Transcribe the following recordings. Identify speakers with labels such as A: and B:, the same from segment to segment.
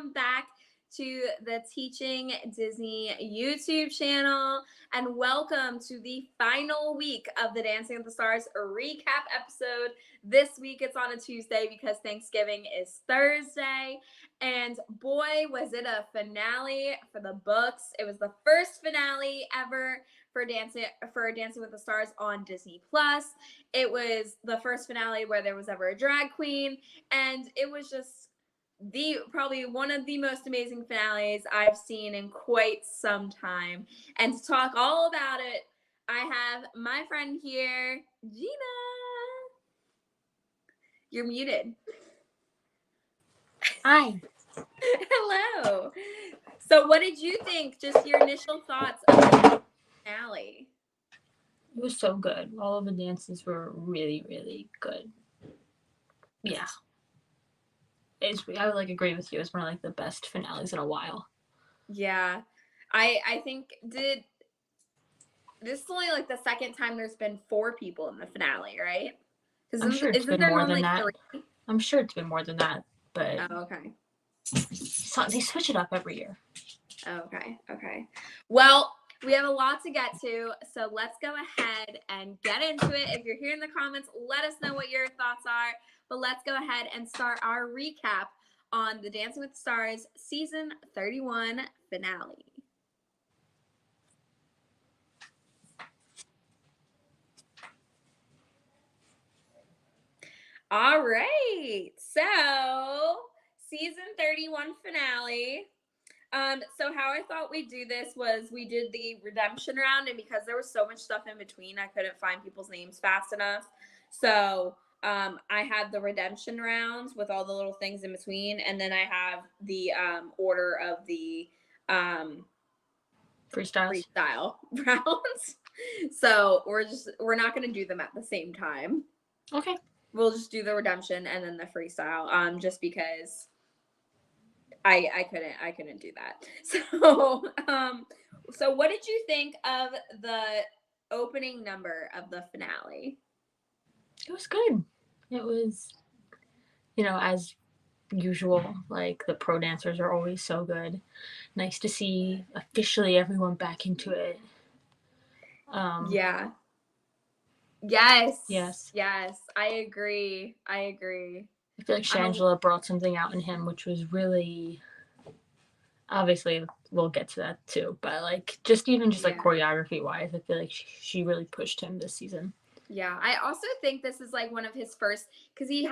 A: welcome back to the Teaching Disney YouTube channel, and welcome to the final week of the Dancing with the Stars recap episode. This week it's on a Tuesday because Thanksgiving is Thursday, and boy, was it a finale for the books. It was the first finale ever for Dancing with the Stars on Disney Plus. It was the first finale where there was ever a drag queen, and it was just probably one of the most amazing finales I've seen in quite some time. And to talk all about it, I have my friend here, Gina. You're muted.
B: Hi.
A: Hello. So what did you think? Just your initial thoughts of the finale?
B: It was so good. All of the dances were really, really good. Yeah. I would agree with you. It's one of the best finales in a while.
A: Yeah. I think this is only the second time there's been 4 people in the finale, right?
B: I'm sure it's been more than that. 3? I'm sure it's been more than that, but
A: okay.
B: So they switch it up every year.
A: Okay. Well, we have a lot to get to, so let's go ahead and get into it. If you're here in the comments, let us know what your thoughts are. But let's go ahead and start our recap on the Dancing with the Stars Season 31 finale. All right, so Season 31 finale. So how I thought we'd do this was we did the redemption round, and because there was so much stuff in between, I couldn't find people's names fast enough. So I had the redemption rounds with all the little things in between, and then I have the order of the freestyle rounds. So we're not going to do them at the same time.
B: Okay.
A: We'll just do the redemption and then the freestyle. Just because I couldn't do that. So what did you think of the opening number of the finale?
B: It was good. It was, as usual, the pro dancers are always so good. Nice to see officially everyone back into it.
A: Yeah. Yes. I agree.
B: I feel like Shanela brought something out in him, which was really, obviously we'll get to that too, but just choreography wise, I feel like she really pushed him this season.
A: Yeah, I also think this is one of his first, because he's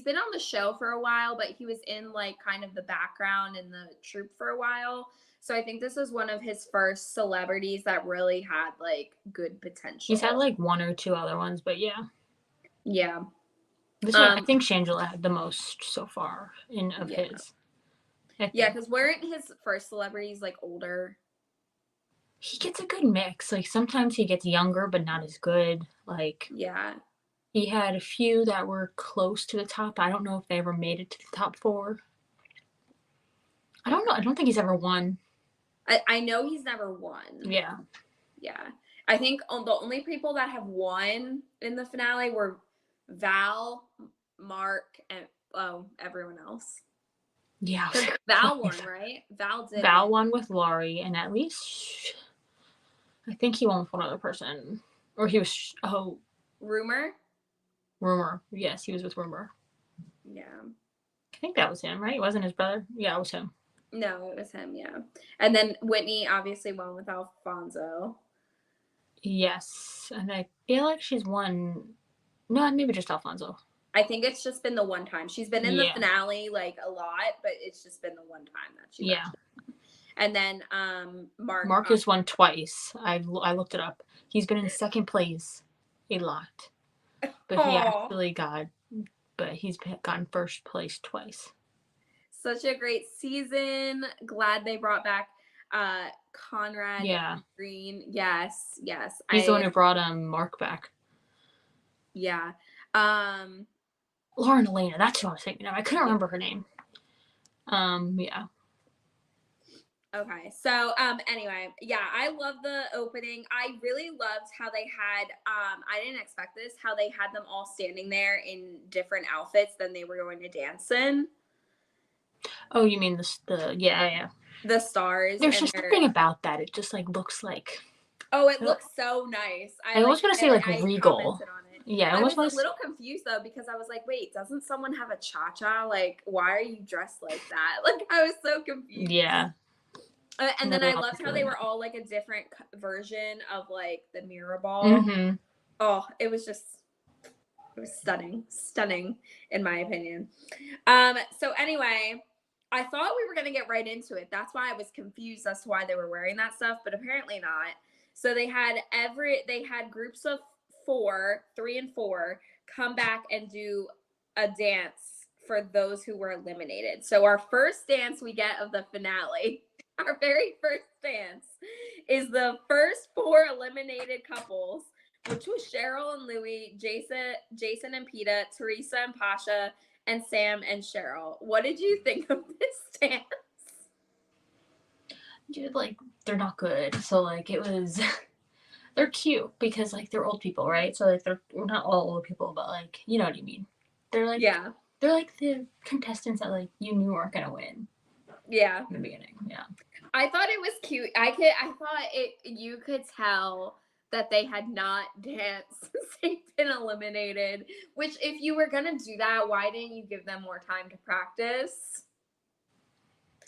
A: been on the show for a while, but he was in kind of the background in the troupe for a while. So I think this was one of his first celebrities that really had good potential.
B: He's had 1 or 2 other ones, but yeah.
A: Yeah.
B: This one, I think Shanela had the most so far of his.
A: Yeah, because weren't his first celebrities older?
B: He gets a good mix. Sometimes he gets younger, but not as good.
A: Yeah.
B: He had a few that were close to the top. I don't know if they ever made it to the top 4. I don't know. I don't think he's ever won.
A: I know he's never won.
B: Yeah.
A: Yeah. I think the only people that have won in the finale were Val, Mark, and everyone else.
B: Yeah.
A: Val won, right?
B: Val won with Laurie, and at least I think he won with one other person. Or he was
A: Rumor?
B: Yes, he was with Rumor.
A: Yeah.
B: I think that was him, right? It wasn't his brother? Yeah, it was him.
A: No, it was him, yeah. And then Whitney obviously won with Alfonso.
B: Yes. And I feel like she's won. No, maybe just Alfonso.
A: I think it's just been the one time. She's been in the finale a lot, but it's just been the one time that she And then
B: Marcus won twice. I looked it up. He's been in second place a lot. But he's gotten first place twice.
A: Such a great season. Glad they brought back Conrad Green. Yes.
B: He's the one who brought Mark back.
A: Yeah.
B: Lauren Elena, that's who I was thinking of. I couldn't remember her name. Yeah.
A: Okay, so anyway, I love the opening. I really loved how they had I didn't expect this, how they had them all standing there in different outfits than they were going to dance in.
B: Oh, you mean yeah.
A: The stars.
B: There's
A: And
B: just something about that. It just, like, looks like...
A: Oh, it looks so nice.
B: I was gonna say, like,
A: I
B: regal.
A: commented on it.
B: Yeah,
A: I
B: it
A: was
B: was...
A: a little confused, though, because I was like, wait, doesn't someone have a cha-cha? Like, why are you dressed like that? Like, I was so confused.
B: Yeah.
A: And then I loved how they were all, like, a different version of, like, the Mirrorball.
B: Mm-hmm.
A: Oh, it was stunning, in my opinion. So anyway, I thought we were going to get right into it. That's why I was confused as to why they were wearing that stuff, but apparently not. So they had groups of 3 and 4, come back and do a dance for those who were eliminated. So our first dance we get of the finale, our very first dance, is the first 4 eliminated couples, which was Cheryl and Louis, Jason and Peta, Teresa and Pasha, and Sam and Cheryl. What did you think of this dance?
B: Dude, like, they're not good. So, like, it was... They're cute because, like, they're old people, right? So, like, they're not all old people, but, like, you know what I mean. They're, like...
A: Yeah.
B: They're, like, the contestants that, like, you knew weren't gonna win.
A: Yeah.
B: In the beginning, yeah.
A: I thought it was cute. You could tell that they had not danced since they've been eliminated. Which, if you were gonna do that, why didn't you give them more time to practice?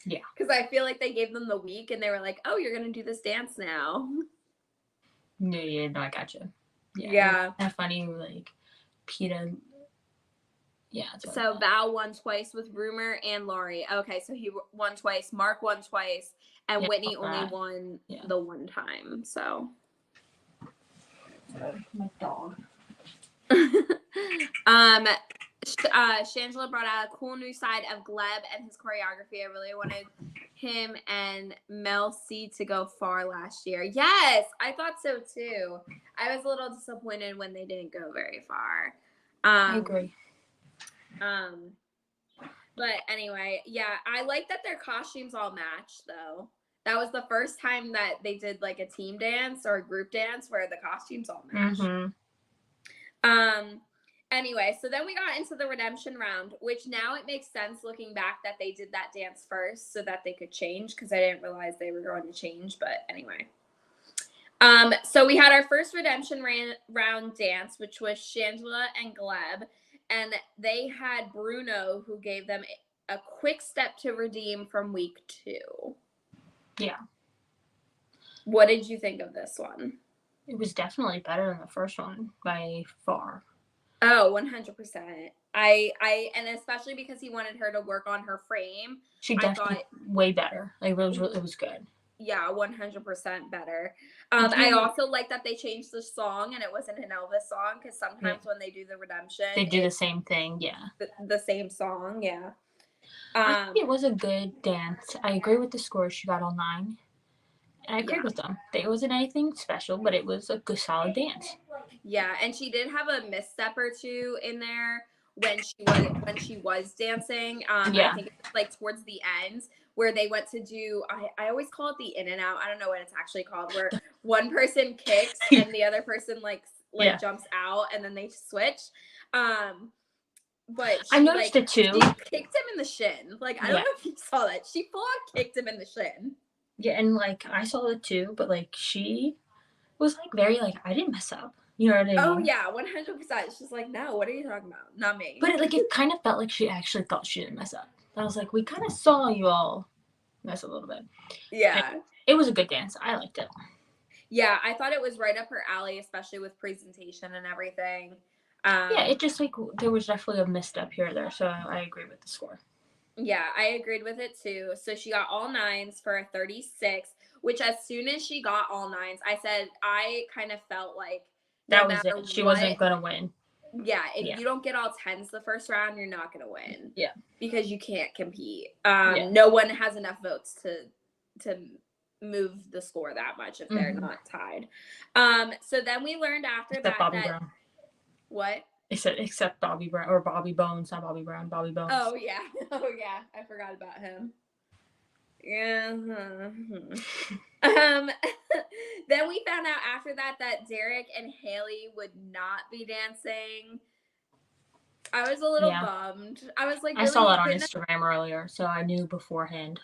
B: Yeah.
A: Because I feel like they gave them the week and they were like, oh, you're gonna do this dance now.
B: Yeah, no, I gotcha.
A: Yeah.
B: That's funny, like, Peta... Yeah.
A: So Val won twice with Rumor and Laurie. Okay, so he won twice. Mark won twice, and Whitney only won the one time. So.
B: My dog.
A: Shanela brought out a cool new side of Gleb and his choreography. I really wanted him and Mel C to go far last year. Yes, I thought so too. I was a little disappointed when they didn't go very far.
B: I agree.
A: But anyway, yeah, I like that their costumes all matched though. That was the first time that they did like a team dance or a group dance where the costumes all matched.
B: Mm-hmm.
A: Anyway, so then we got into the redemption round, which now it makes sense looking back that they did that dance first so that they could change, because I didn't realize they were going to change, but anyway. So we had our first redemption round dance, which was Shanela and Gleb. And they had Bruno, who gave them a quick step to redeem from week 2. Yeah. What did you think of this one?
B: It was definitely better than the first one by far.
A: Oh, 100%. And especially because he wanted her to work on her frame.
B: She definitely way better. Like, it was good.
A: Yeah, 100% better. I also like that they changed the song and it wasn't an Elvis song, because sometimes when they do the redemption,
B: they do the same thing. Yeah,
A: the same song. Yeah.
B: I think it was a good dance. I agree with the score. She got all 9, and I agree with them. It wasn't anything special, but it was a good, solid dance.
A: Yeah, and she did have a misstep or two in there when she was dancing. I think it was like towards the end, where they went to do, I always call it the in and out. I don't know what it's actually called, where one person kicks and the other person like jumps out and then they switch. But
B: I noticed it too.
A: She kicked him in the shin. Like, I don't know if you saw that. She full on kicked him in the shin.
B: Yeah, and like I saw it too, but like she was like very like, I didn't mess up. You know what I mean?
A: Oh yeah, 100%. She's like, no, what are you talking about? Not me.
B: But it kind of felt like she actually thought she didn't mess up. I was like, we kind of saw you all mess a little bit.
A: Yeah.
B: And it was a good dance. I liked it.
A: Yeah, I thought it was right up her alley, especially with presentation and everything.
B: Yeah, it just like there was definitely a misstep here or there, so I agree with the score.
A: Yeah, I agreed with it too. So she got all 9s for a 36, which as soon as she got all 9s, I said I kind of felt like
B: that was it. She wasn't gonna win.
A: Yeah, if you don't get all 10s the first round, you're not gonna win.
B: Yeah,
A: because you can't compete. No one has enough votes to move the score that much if they're not tied. So then we learned after
B: except Bobby Brown.
A: What?
B: Except Bobby Brown, or Bobby Bones, not Bobby Brown, Bobby Bones.
A: Oh yeah, I forgot about him. Yeah. Then we found out after that Derek and Haley would not be dancing. I was a little
B: Yeah.
A: bummed. I was like,
B: I
A: really?
B: saw
A: You
B: that on
A: couldn't
B: Instagram earlier, so I knew beforehand.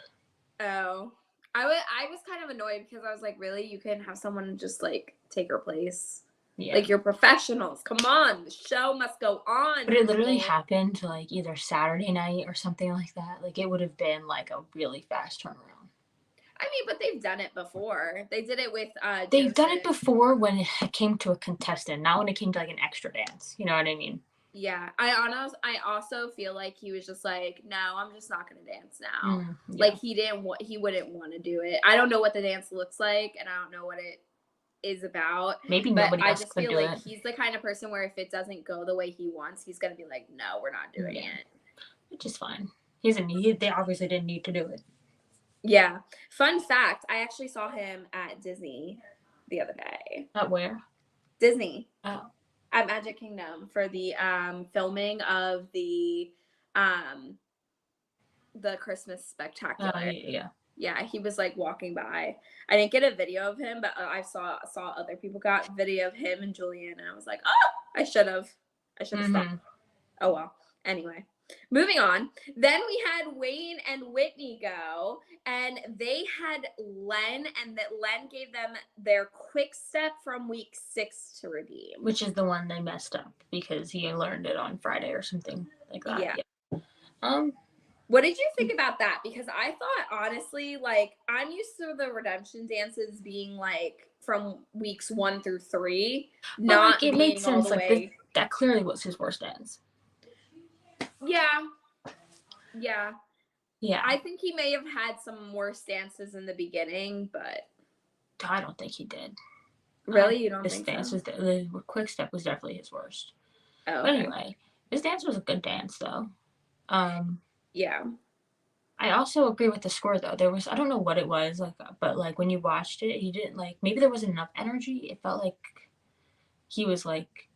A: Oh, I was kind of annoyed because I was like, really, you couldn't have someone just like take her place?
B: Yeah.
A: Like, you're professionals. Come on, the show must go on.
B: But it literally
A: people.
B: happened like either Saturday night or something like that. Like it would have been like a really fast turnaround.
A: I mean, but they've done it before. They did it with
B: They've done it
A: Joseph.
B: before when it came to a contestant, not when it came to like an extra dance. You know what I mean?
A: Yeah, I also feel like he was just like, no, I'm just not gonna dance now.
B: Yeah.
A: Like he wouldn't want to do it. I don't know what the dance looks like, and I don't know what it is about.
B: Maybe
A: but
B: nobody
A: I
B: else
A: just
B: could
A: feel
B: do
A: like
B: it.
A: he's the kind of person where if it doesn't go the way he wants, he's gonna be like, no, we're not doing it.
B: Which is fine. He doesn't need. They obviously didn't need to do it.
A: Yeah. Fun fact: I actually saw him at Disney the other day.
B: At where?
A: Disney.
B: Oh.
A: At Magic Kingdom for the filming of the Christmas Spectacular.
B: Yeah.
A: Yeah, he was like walking by. I didn't get a video of him, but I saw other people got video of him and Julian, and I was like, oh, I should have stopped. Oh well. Anyway, moving on. Then we had Wayne and Whitney go, and they had Len, and that Len gave them their quick step from week 6 to redeem.
B: Which is the one they messed up because he learned it on Friday or something like that.
A: Yeah. What did you think about that? Because I thought, honestly, like, I'm used to the redemption dances being, like, from weeks 1 through 3, not
B: like, it
A: being
B: made sense.
A: all the
B: like
A: way.
B: That clearly was his worst dance.
A: Yeah.
B: Yeah.
A: I think he may have had some worse dances in the beginning, but
B: I don't think he did.
A: Really? You don't think
B: dance
A: so?
B: The quick step was definitely his worst.
A: Oh,
B: okay. But anyway, his dance was a good dance, though.
A: Yeah.
B: I also agree with the score, though. There was, I don't know what it was, like, but, like, when you watched it, he didn't, like, maybe there wasn't enough energy. It felt like he was, like,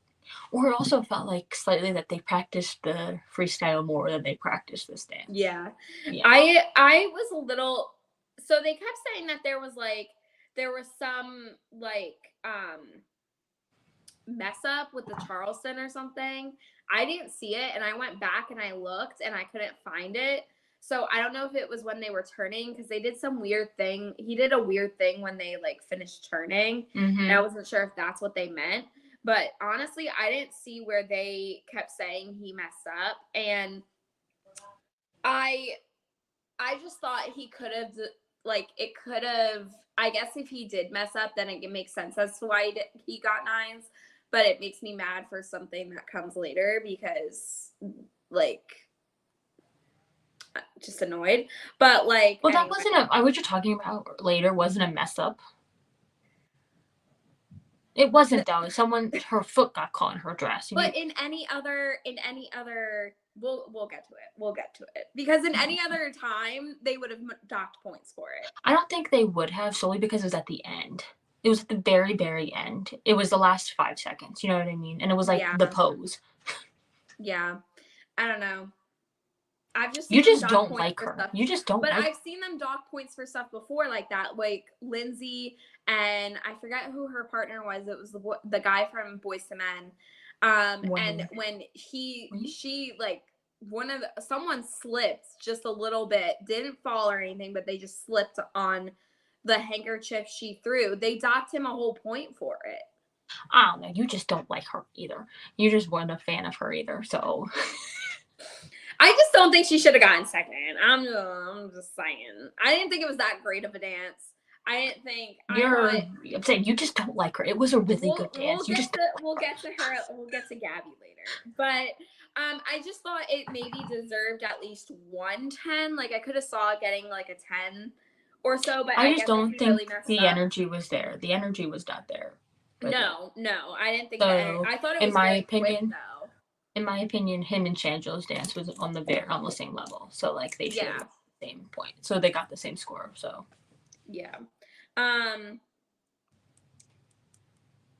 B: or it also felt like slightly that they practiced the freestyle more than they practiced this dance.
A: Yeah. I was a little, so they kept saying that there was some, like, mess up with the Charleston or something. I didn't see it, and I went back and I looked and I couldn't find it. So I don't know if it was when they were turning, because they did some weird thing. He did a weird thing when they like finished turning. And I wasn't sure if that's what they meant. But honestly, I didn't see where they kept saying he messed up. And I just thought he could have, like, it could have, I guess if he did mess up, then it makes sense as to why he got 9s. But it makes me mad for something that comes later because, like, just annoyed. But, like,
B: well, that wasn't what you're talking about later wasn't a mess up. It wasn't, though. Her foot got caught in her dress.
A: But in any other, we'll get to it. We'll get to it. Because in any other time, they would have docked points for it.
B: I don't think they would have, solely because it was at the end. It was at the very, very end. It was the last 5 seconds. You know what I mean? And it was like the pose.
A: Yeah. I don't know.
B: You just don't like her. You just don't.
A: But I've seen them dock points for stuff before like that, like Lindsay and I forget who her partner was. It was the guy from Boys to Men. And when she like someone slipped just a little bit, didn't fall or anything, but they just slipped on the handkerchief she threw. They docked him a whole point for it.
B: I don't know. You just don't like her either. You just weren't a fan of her either. So.
A: I just don't think she should have gotten second. I'm just saying. I didn't think it was that great of a dance. I didn't think.
B: I'm saying you just don't like her. It was a really good dance.
A: We'll get to her. We'll get to Gabby later. But I just thought it maybe deserved at least 110. Like I could have saw it getting like a 10 or so. But I just don't think
B: the energy was there. The energy was not there.
A: No, I didn't think that. I thought it was in my opinion. Quick, though.
B: In my opinion, him and Shangela's dance was on the same level. So like they shared the same point. So they got the same score. So
A: yeah.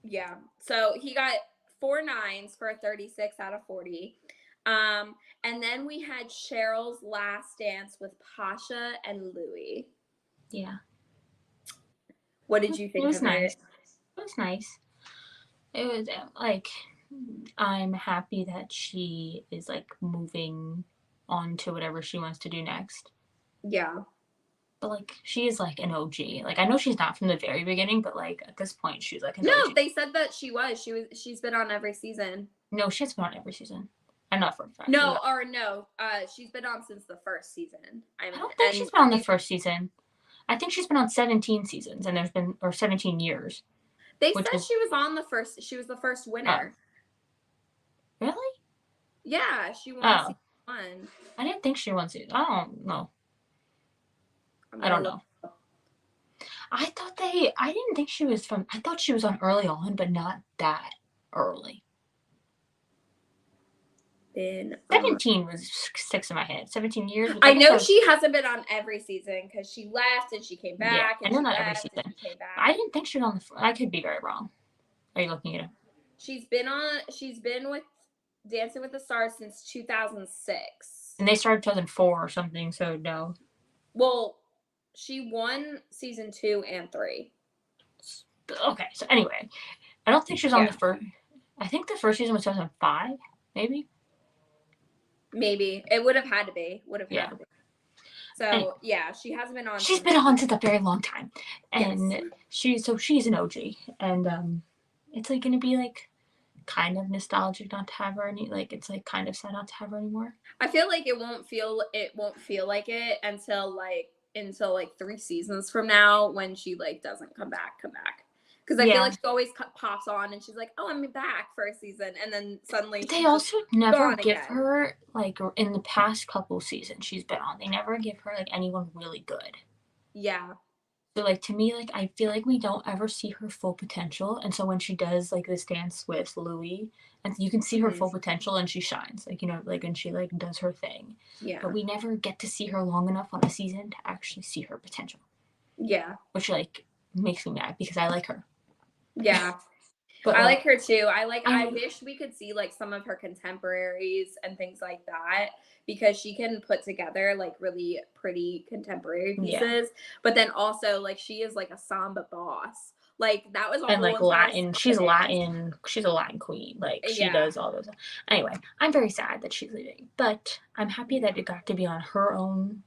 A: Yeah. So he got 4 9s for a 36 out of 40. And then we had Cheryl's last dance with Pasha and Louie.
B: Yeah.
A: What did you think of it?
B: It was nice. It was like I'm happy that she is like moving on to whatever she wants to do next.
A: Yeah.
B: But like she is like an OG. Like I know she's not from the very beginning, but like at this point she's like an
A: No,
B: OG.
A: they said that she was. She's been on every season.
B: No, she has been on every season. I'm not for a fact.
A: No, or no. She's been on since the first season.
B: I don't think she's been on the first season. I think she's been on 17 seasons, and 17 years.
A: They said she was on the first. She was the first winner.
B: Really?
A: Yeah, she won season 1.
B: I didn't think she won season. I don't know. I don't know. I didn't think she was from. I thought she was on early on, but not that early. 17 was sticks in my head. 17 years.
A: I know she hasn't been on every season because she left and she came back.
B: Yeah, I know not every season. I didn't think she was on the. I could be very wrong. Are you looking at it?
A: She's been with Dancing with the Stars since 2006.
B: And they started 2004 or something. So no.
A: Well, she won season 2 and 3.
B: Okay, so anyway, I don't think she was on the first. I think the first season was 2005, maybe.
A: Maybe it would have had to be. Had to be. So anyway, she hasn't been on.
B: She's been on since a very long time, and she's an OG, and it's like gonna be like kind of nostalgic not to have her any. Like it's like kind of sad not to have her anymore.
A: I feel like it won't feel like it until 3 seasons from now when she like doesn't come back. Because I feel like she always pops on and she's like, oh, I'm back for a season. And then suddenly
B: they also never give her, like, in the past couple seasons she's been on, they never give her, like, anyone really good.
A: Yeah.
B: So, like, to me, like, I feel like we don't ever see her full potential. And so when she does, like, this dance with Louis, and you can see her full potential and she shines. Like, you know, like, and she, like, does her thing.
A: Yeah.
B: But we never get to see her long enough on a season to actually see her potential.
A: Yeah.
B: Which, like, makes me mad because I like her.
A: Yeah. But I like her too. I wish we could see like some of her contemporaries and things like that because she can put together like really pretty contemporary pieces. Yeah. But then also like she is like a samba boss. Like that was all.
B: And like Latin. She's Latin. She's a Latin queen. Like she does all those. Anyway, I'm very sad that she's leaving, but I'm happy that it got to be on her own,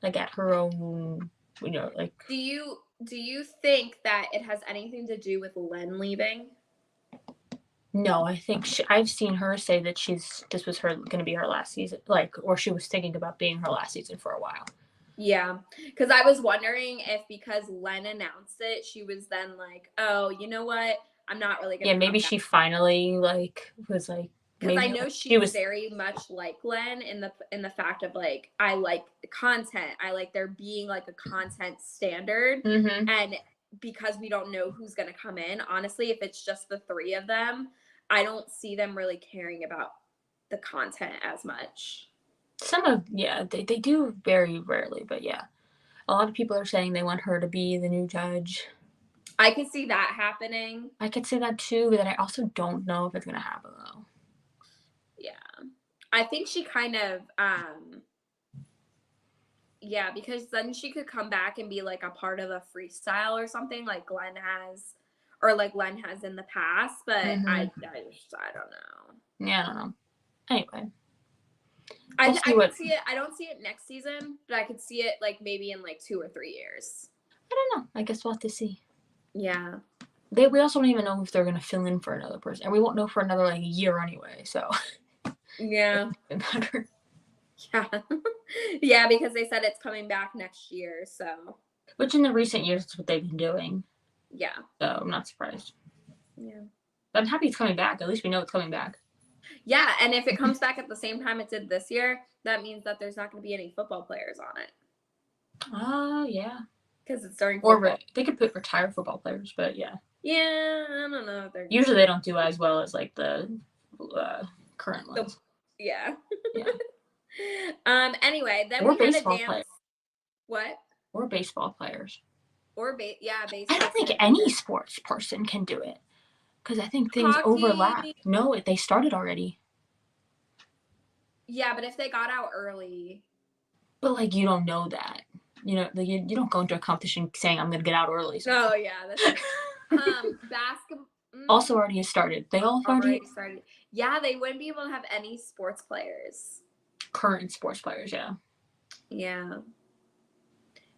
B: like at her own, you know, like.
A: Do you think that it has anything to do with Len leaving?
B: No, I think I've seen her say that this was going to be her last season, like, or she was thinking about being her last season for a while.
A: Yeah, because I was wondering if because Len announced it, she was then like, oh, you know what? I'm not really going to.
B: Yeah, maybe she finally like was like.
A: Because I know she was very much like Len in the fact of like I like the content. I like there being like a content standard, and because we don't know who's gonna come in. Honestly, if it's just the 3 of them, I don't see them really caring about the content as much.
B: They do very rarely, but yeah, a lot of people are saying they want her to be the new judge.
A: I could see that happening.
B: I could see that too, but I also don't know if it's gonna happen though.
A: Yeah, I think she kind of, because then she could come back and be like a part of a freestyle or something like Len has in the past. But I don't know.
B: Yeah, I don't know. Anyway,
A: I could see it. I don't see it next season, but I could see it like maybe in like 2 or 3 years.
B: I don't know. I guess we'll have to see.
A: Yeah.
B: We also don't even know if they're gonna fill in for another person, and we won't know for another like year anyway. So.
A: Yeah. Yeah. Yeah, because they said it's coming back next year, so.
B: Which in the recent years is what they've been doing.
A: Yeah.
B: So I'm not surprised.
A: Yeah.
B: But I'm happy it's coming back. At least we know it's coming back.
A: Yeah, and if it comes back at the same time it did this year, that means that there's not going to be any football players on it.
B: Yeah.
A: Because it's during football.
B: Or they could put retired football players, but yeah.
A: Yeah, I don't know if they're.
B: Usually they don't do as well as like the current ones.
A: Yeah.
B: Yeah.
A: Anyway, then
B: or
A: we had
B: baseball
A: a dance.
B: Players.
A: What?
B: Or baseball players.
A: Or baseball.
B: I don't think any sports person can do it because I think things overlap. No, they started already.
A: Yeah, but if they got out early.
B: But like you don't know that. You know, like you don't go into a competition saying I'm gonna get out early.
A: So. Oh yeah, that's.
B: also already has started. They all already
A: started. Yeah, they wouldn't be able to have any sports players.
B: Current sports players, yeah.
A: Yeah.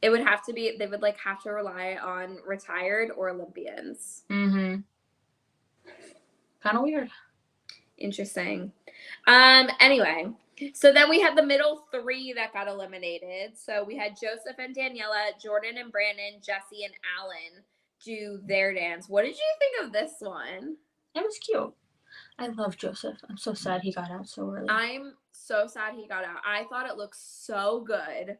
A: It would have to be, they would like have to rely on retired or Olympians.
B: Mm-hmm. Kind of weird.
A: Interesting. Anyway, so then we had the middle three that got eliminated. So we had Joseph and Daniela, Jordan and Brandon, Jesse and Alan do their dance. What did you think of this one?
B: It was cute. I love Joseph. I'm so sad he got out so early.
A: I'm so sad he got out. I thought it looked so good.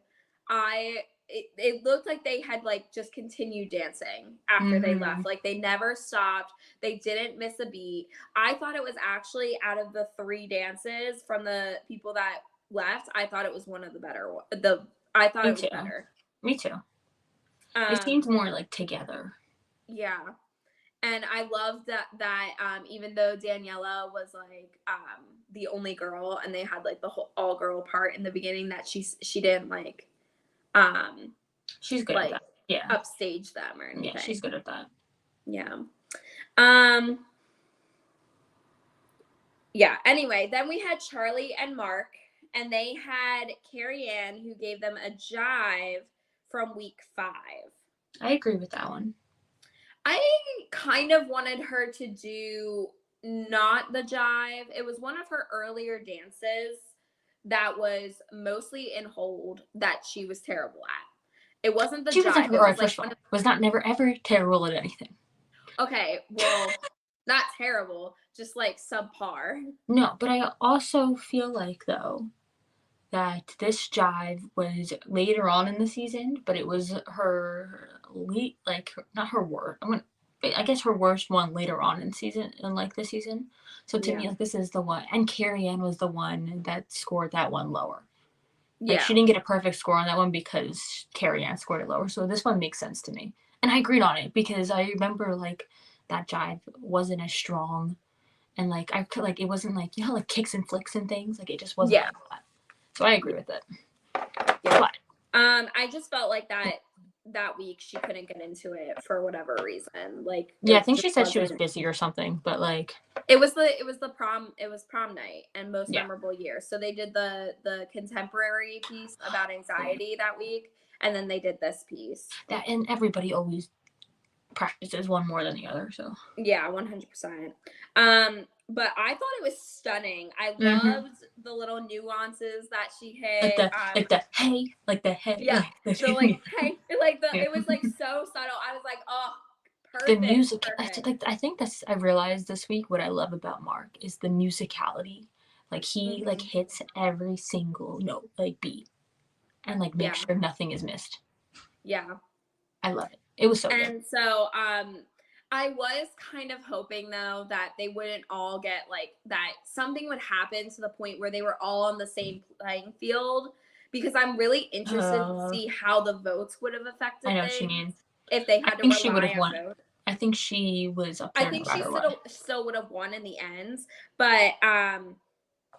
A: It looked like they had like just continued dancing after they left. Like they never stopped. They didn't miss a beat. I thought it was actually, out of the 3 dances from the people that left, I thought it was one of the better. I thought it was better.
B: Me too. They seemed more like together.
A: Yeah. And I love that even though Daniela was like the only girl, and they had like the whole all girl part in the beginning, that she didn't like
B: she's good at that. Yeah.
A: Upstage them or anything.
B: Yeah, she's good at that.
A: Yeah. Yeah. Anyway, then we had Charli and Mark, and they had Carrie Ann, who gave them a jive from week 5.
B: I agree with that one.
A: I kind of wanted her to do not the jive. It was one of her earlier dances that was mostly in hold that she was terrible at. It wasn't the jive.
B: Was not never ever terrible at anything.
A: Okay, well, not terrible, just like subpar.
B: No, but I also feel like, though, that this jive was later on in the season, but it was her not her worst. I guess her worst one later on in the season. So to me, like, this is the one, and Carrie Ann was the one that scored that one lower. Like, she didn't get a perfect score on that one because Carrie Ann scored it lower. So this one makes sense to me, and I agreed on it because I remember like that jive wasn't as strong, and like I could like it wasn't like, you know, like kicks and flicks and things, like it just wasn't like that. So I agree with it.
A: Yeah. But I just felt like that week she couldn't get into it for whatever reason. Like,
B: I think she said she was busy or something, but like
A: it was prom night and most memorable year. So they did the contemporary piece about anxiety that week, and then they did this piece.
B: That, and everybody always practices one more than the other, so
A: yeah, 100%. But I thought it was stunning. I loved the little nuances that she hit.
B: Like the hey.
A: Yeah. So like hey, like it was like so subtle. I was like, oh, perfect.
B: The music.
A: Perfect.
B: I think I realized this week what I love about Mark is the musicality. Like he like hits every single note, like beat, and like makes sure nothing is missed. Yeah. I love it. It was so good.
A: And so I was kind of hoping, though, that they wouldn't all get like that. Something would happen to the point where they were all on the same playing field, because I'm really interested to see how the votes would have affected.
B: I know what she means.
A: If they had to rely
B: she would have won.
A: Vote.
B: I think she was up there.
A: I think she still would have won in the end, but I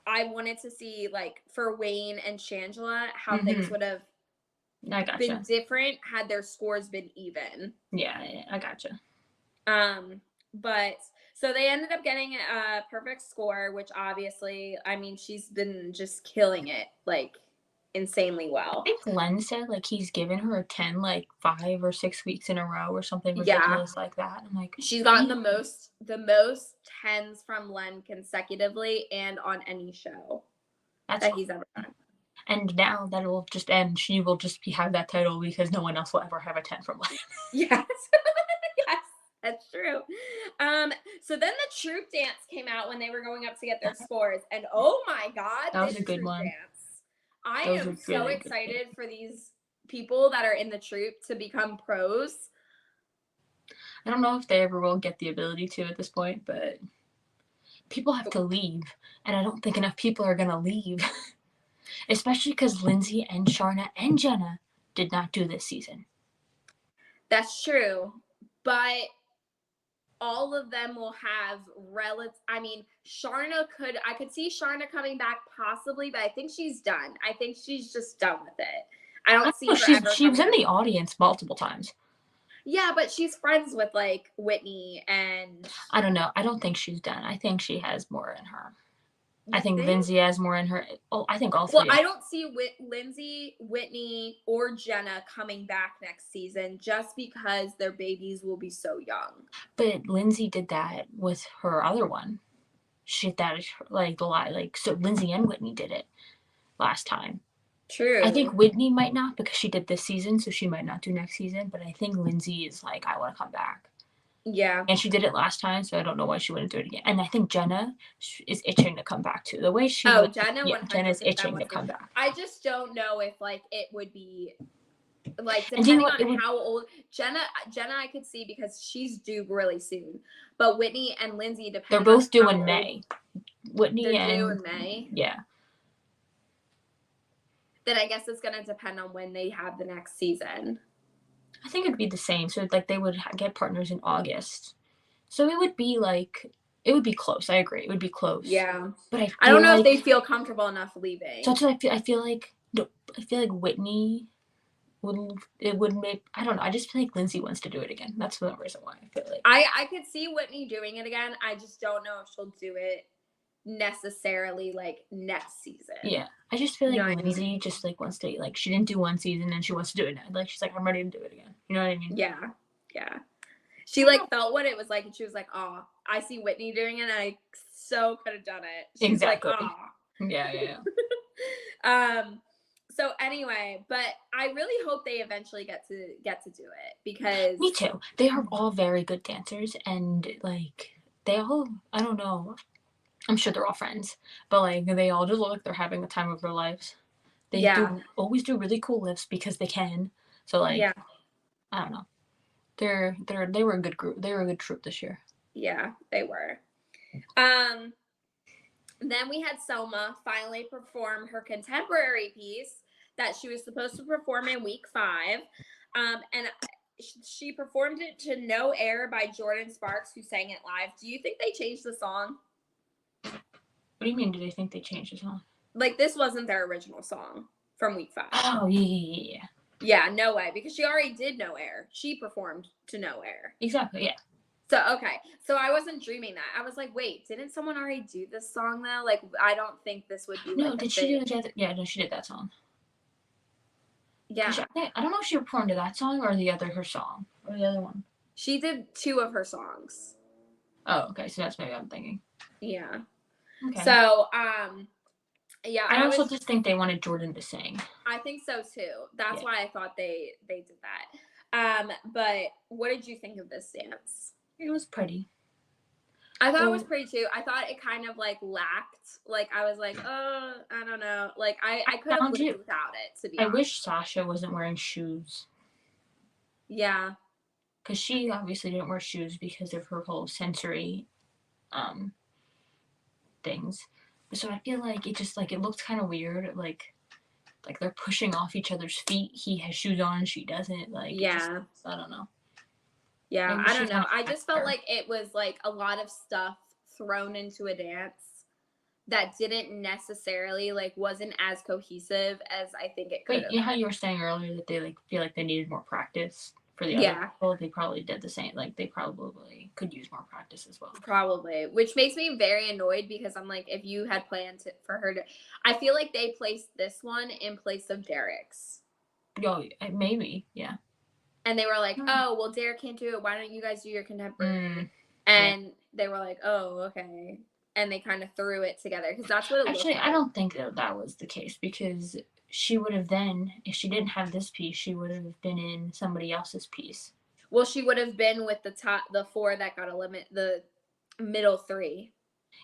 A: wanted to see, like, for Wayne and Shangela, how things would have been different had their scores been even.
B: Yeah, I gotcha.
A: But so they ended up getting a perfect score, which obviously, I mean, she's been just killing it, like, insanely well.
B: I think Len said, like, he's given her a 10, like, 5 or 6 weeks in a row or something ridiculous like that. I'm like,
A: she's gotten the most 10s from Len consecutively and on any show that he's ever done.
B: And now that will just end. She will just have that title because no one else will ever have a 10 from Len.
A: Yes. That's true. So then the troop dance came out when they were going up to get their scores, and oh my god,
B: that was a good one.
A: Dance. I am so excited for these people that are in the troop to become pros.
B: I don't know if they ever will get the ability to at this point, but people have to leave, and I don't think enough people are gonna leave. Especially because Lindsay and Sharna and Jenna did not do this season.
A: That's true, but all of them will have I mean, I could see Sharna coming back possibly, but I think she's done. I think she's just done with it. I don't see her
B: she was in the audience multiple times.
A: Yeah, but she's friends with like Whitney and.
B: I don't know. I don't think she's done. I think she has more in her. I think
A: think?
B: Lindsay has more in her. Oh, I think all
A: Well,
B: three.
A: I don't see Lindsay, Whitney, or Jenna coming back next season just because their babies will be so young.
B: But Lindsay did that with her other one. Shit, that is like a lie. Like, so Lindsay and Whitney did it last time.
A: True.
B: I think Whitney might not because she did this season, so she might not do next season. But I think Lindsay is like, I want to come back.
A: Yeah.
B: And she did it last time, so I don't know why she wouldn't do it again. And I think Jenna is itching to come back too. The way she
A: Jenna,
B: yeah, Jenna's itching to come back.
A: I just don't know if like it would be like depending on how old Jenna I could see because she's due really soon. But Whitney and Lindsay
B: they're both due in May. Whitney
A: they're
B: and
A: due in May.
B: Yeah.
A: Then I guess it's gonna depend on when they have the next season.
B: I think it'd be the same. So like they would get partners in August. So it would be close. I agree. It would be close.
A: Yeah.
B: But
A: I don't know if they feel comfortable enough leaving.
B: So I feel like Whitney would make, I don't know. I just feel like Lindsay wants to do it again. That's the reason why I feel like.
A: I could see Whitney doing it again. I just don't know if she'll do it necessarily like next season.
B: Yeah. I just feel like Lindsay just like wants to, like, she didn't do one season and she wants to do it now. Like, she's like, I'm ready to do it again. You know what I mean?
A: Yeah. Yeah. She like felt what it was like and she was like, oh, I see Whitney doing it and I so could have done it. She's
B: exactly.
A: Like, oh.
B: Yeah.
A: So anyway, but I really hope they eventually get to do it because
B: me too. They are all very good dancers and like they all, I don't know, I'm sure they're all friends, but like they all just look like they're having the time of their lives. They always do really cool lifts because they can. So like I don't know. They were a good group. They were a good troupe this year.
A: Yeah, they were. Then we had Selma finally perform her contemporary piece that she was supposed to perform in week 5. And she performed it to No Air by Jordan Sparks, who sang it live. Do you think they changed the song?
B: What do you mean, do they think they changed the song?
A: Like, this wasn't their original song from week 5.
B: Oh, yeah.
A: Yeah, no way, because she already did No Air. She performed to No Air.
B: Exactly, yeah.
A: So, okay. So, I wasn't dreaming that. I was like, wait, didn't someone already do this song, though? Like, I don't think this would be
B: No, did she do the other? Yeah, no, she did that song.
A: Yeah.
B: I don't know if she performed to that song or her song. Or the other one.
A: She did 2 of her songs.
B: Oh, okay. So that's maybe I'm thinking.
A: Yeah.
B: Okay.
A: So, yeah.
B: I also just think they wanted Jordan to sing.
A: I think so, too. That's why I thought they did that. But what did you think of this dance?
B: It was pretty.
A: I thought it was pretty too. I thought it kind of like lacked. Like I was like, oh, I don't know. Like I could have lived without it, to be honest.
B: I wish Sasha wasn't wearing shoes.
A: Yeah.
B: Because she obviously didn't wear shoes because of her whole sensory things. So I feel like it just like it looked kind of weird. Like they're pushing off each other's feet. He has shoes on, she doesn't. Like I don't know.
A: Yeah, I don't know. I just felt like it was like a lot of stuff thrown into a dance that didn't necessarily like wasn't as cohesive as I think it could have.
B: You know how you were saying earlier that they like feel like they needed more practice for the other people? They probably did the same. Like they probably could use more practice as well.
A: Probably, which makes me very annoyed because I'm like, if you had planned for her to, I feel like they placed this one in place of Derek's.
B: Oh, maybe, yeah.
A: And they were like, oh, well, Derek can't do it. Why don't you guys do your contemporary? And they were like, oh, okay. And they kind of threw it together because that's what it looked like.
B: I don't think that was the case because she would have then, if she didn't have this piece, she would have been in somebody else's piece.
A: Well, she would have been with the 4 that got the middle 3.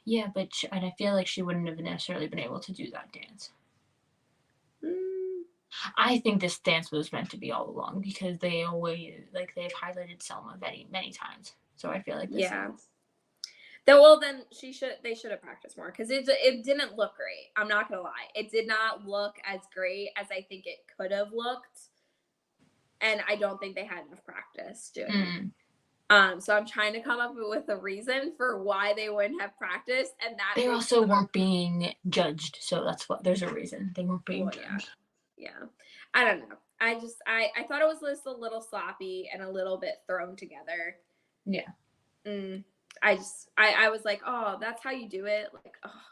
B: Yeah, but and I feel like she wouldn't have necessarily been able to do that dance. I think this dance was meant to be all along because they always they've highlighted Selma many, many times. So I feel like this dance.
A: Then they should have practiced more because it didn't look great. I'm not gonna lie, it did not look as great as I think it could have looked, and I don't think they had enough practice doing it. So I'm trying to come up with a reason for why they wouldn't have practiced, and that
B: they also weren't being judged. So that's what there's a reason they weren't being judged.
A: Yeah, I don't know. I thought it was just a little sloppy and a little bit thrown together.
B: Yeah.
A: I was like, oh, that's how you do it. Like, oh,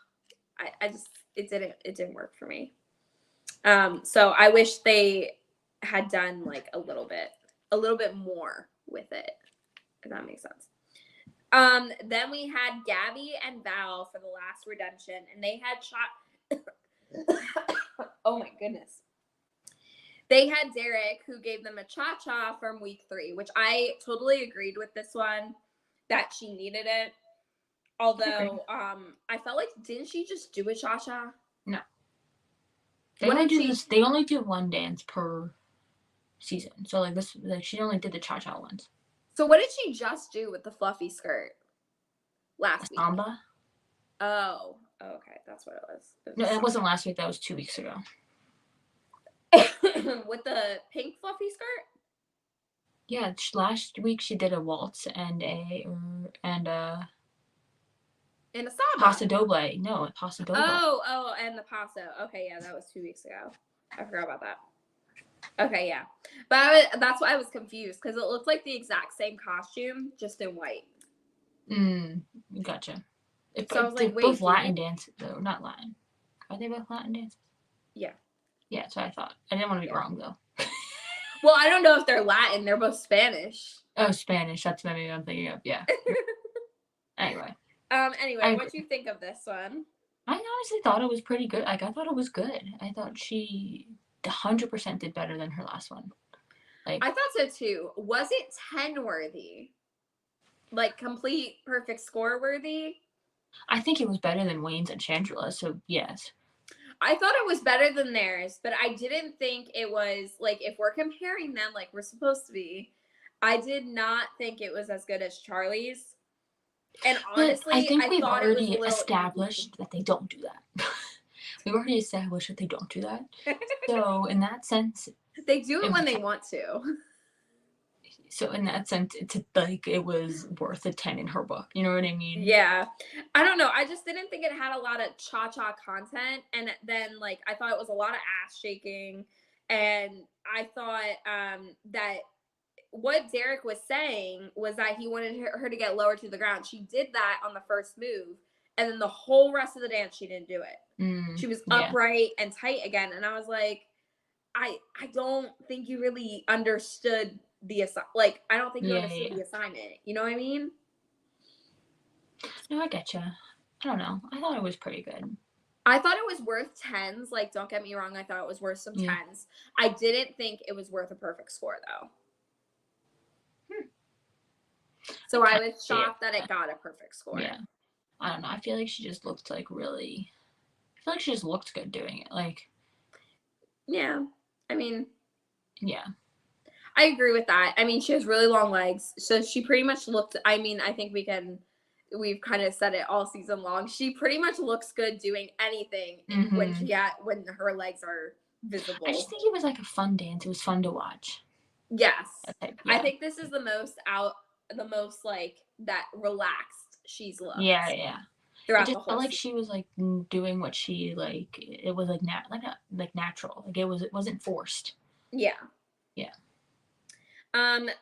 A: it didn't work for me. So I wish they had done like a little bit more with it, if that makes sense. Then we had Gabby and Val for the last redemption, and they had oh my goodness. They had Derek, who gave them a cha-cha from week 3, which I totally agreed with this one, that she needed it. Although, I felt like, didn't she just do a cha-cha?
B: No. They only do one dance per season. So like this, like she only did the cha-cha once.
A: So what did she just do with the fluffy skirt last week?
B: Samba.
A: Oh, okay, that's what it was.
B: No, it wasn't last week. That was 2 weeks ago.
A: With the pink fluffy skirt?
B: Yeah, last week she did a waltz and a
A: samba.
B: Paso doble. No, Paso doble.
A: Oh, and the paso. Okay, yeah, that was 2 weeks ago. I forgot about that. Okay, yeah. But that's why I was confused, because it looked like the exact same costume, just in white.
B: Gotcha.
A: So I was like, wait,
B: both Latin dances, though. Not Latin. Are they both Latin dances?
A: Yeah.
B: Yeah, that's what I thought. I didn't want to be wrong, though.
A: Well, I don't know if they're Latin. They're both Spanish.
B: Oh, Spanish. That's maybe I'm thinking of. Yeah. Anyway.
A: Anyway, what do you think of this one?
B: I honestly thought it was pretty good. Like, I thought it was good. I thought she 100% did better than her last one. Like,
A: I thought so too. Was it 10 worthy? Like, complete perfect score worthy?
B: I think it was better than Wayne's and Shanela, so yes.
A: I thought it was better than theirs, but I didn't think it was, like, if we're comparing them like we're supposed to be, I did not think it was as good as Charli's. And honestly,
B: but I think we've
A: thought
B: already
A: it was
B: established that they don't do that. We've already established that they don't do that. So in that sense,
A: they do it when they want to.
B: So in that sense, it's like it was worth a 10 in her book. You know what I mean?
A: Yeah. I don't know. I just didn't think it had a lot of cha-cha content. And then, like, I thought it was a lot of ass shaking. And I thought that what Derek was saying was that he wanted her to get lower to the ground. She did that on the first move. And then the whole rest of the dance, she didn't do it. She was upright and tight again. And I was like, I don't think you really understood I don't think you understood the assignment. You know what I mean?
B: No, I get you. I don't know. I thought it was pretty good.
A: I thought it was worth 10s. Like, don't get me wrong. I thought it was worth some 10s. I didn't think it was worth a perfect score, though. So I was shocked that it got a perfect score.
B: Yeah. I don't know. I feel like she just looked like really... I feel like she just looked good doing it. Like...
A: Yeah. I mean...
B: Yeah.
A: I agree with that. I mean, she has really long legs. So she pretty much looked... I mean, I think we've kind of said it all season long. She pretty much looks good doing anything when her legs are visible.
B: I just think it was like a fun dance. It was fun to watch.
A: Yes. I think this is the most like that relaxed she's looked.
B: Yeah.
A: Throughout
B: it just
A: the whole
B: felt like
A: season.
B: she was like doing what she like. It was like natural. Like it wasn't forced.
A: Yeah.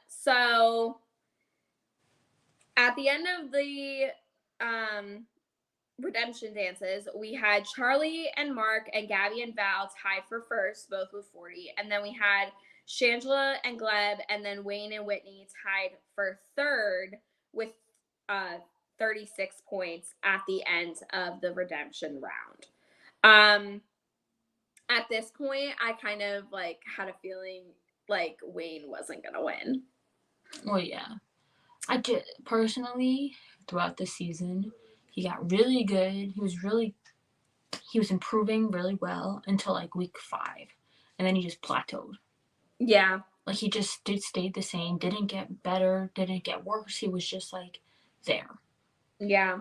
A: So at the end of the redemption dances, we had Charli and Mark and Gabby and Val tied for first, both with 40. And then we had Shanela and Gleb, and then Wayne and Whitney tied for third with 36 points at the end of the redemption round. At this point, I kind of like had a feeling like Wayne wasn't gonna win.
B: Well, yeah. I did personally throughout the season. He got really good. He was improving really well until like week 5, and then he just plateaued.
A: Yeah.
B: Like he just stayed the same. Didn't get better. Didn't get worse. He was just like there.
A: Yeah.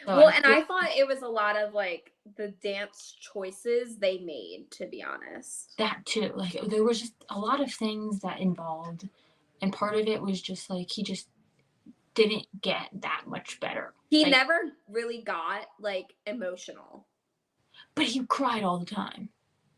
B: So
A: well, and I thought it was a lot of like the dance choices they made, to be honest.
B: That too. Like there was just a lot of things that involved, and part of it was just like he just didn't get that much better.
A: He
B: like,
A: never really got like emotional.
B: But he cried all the time.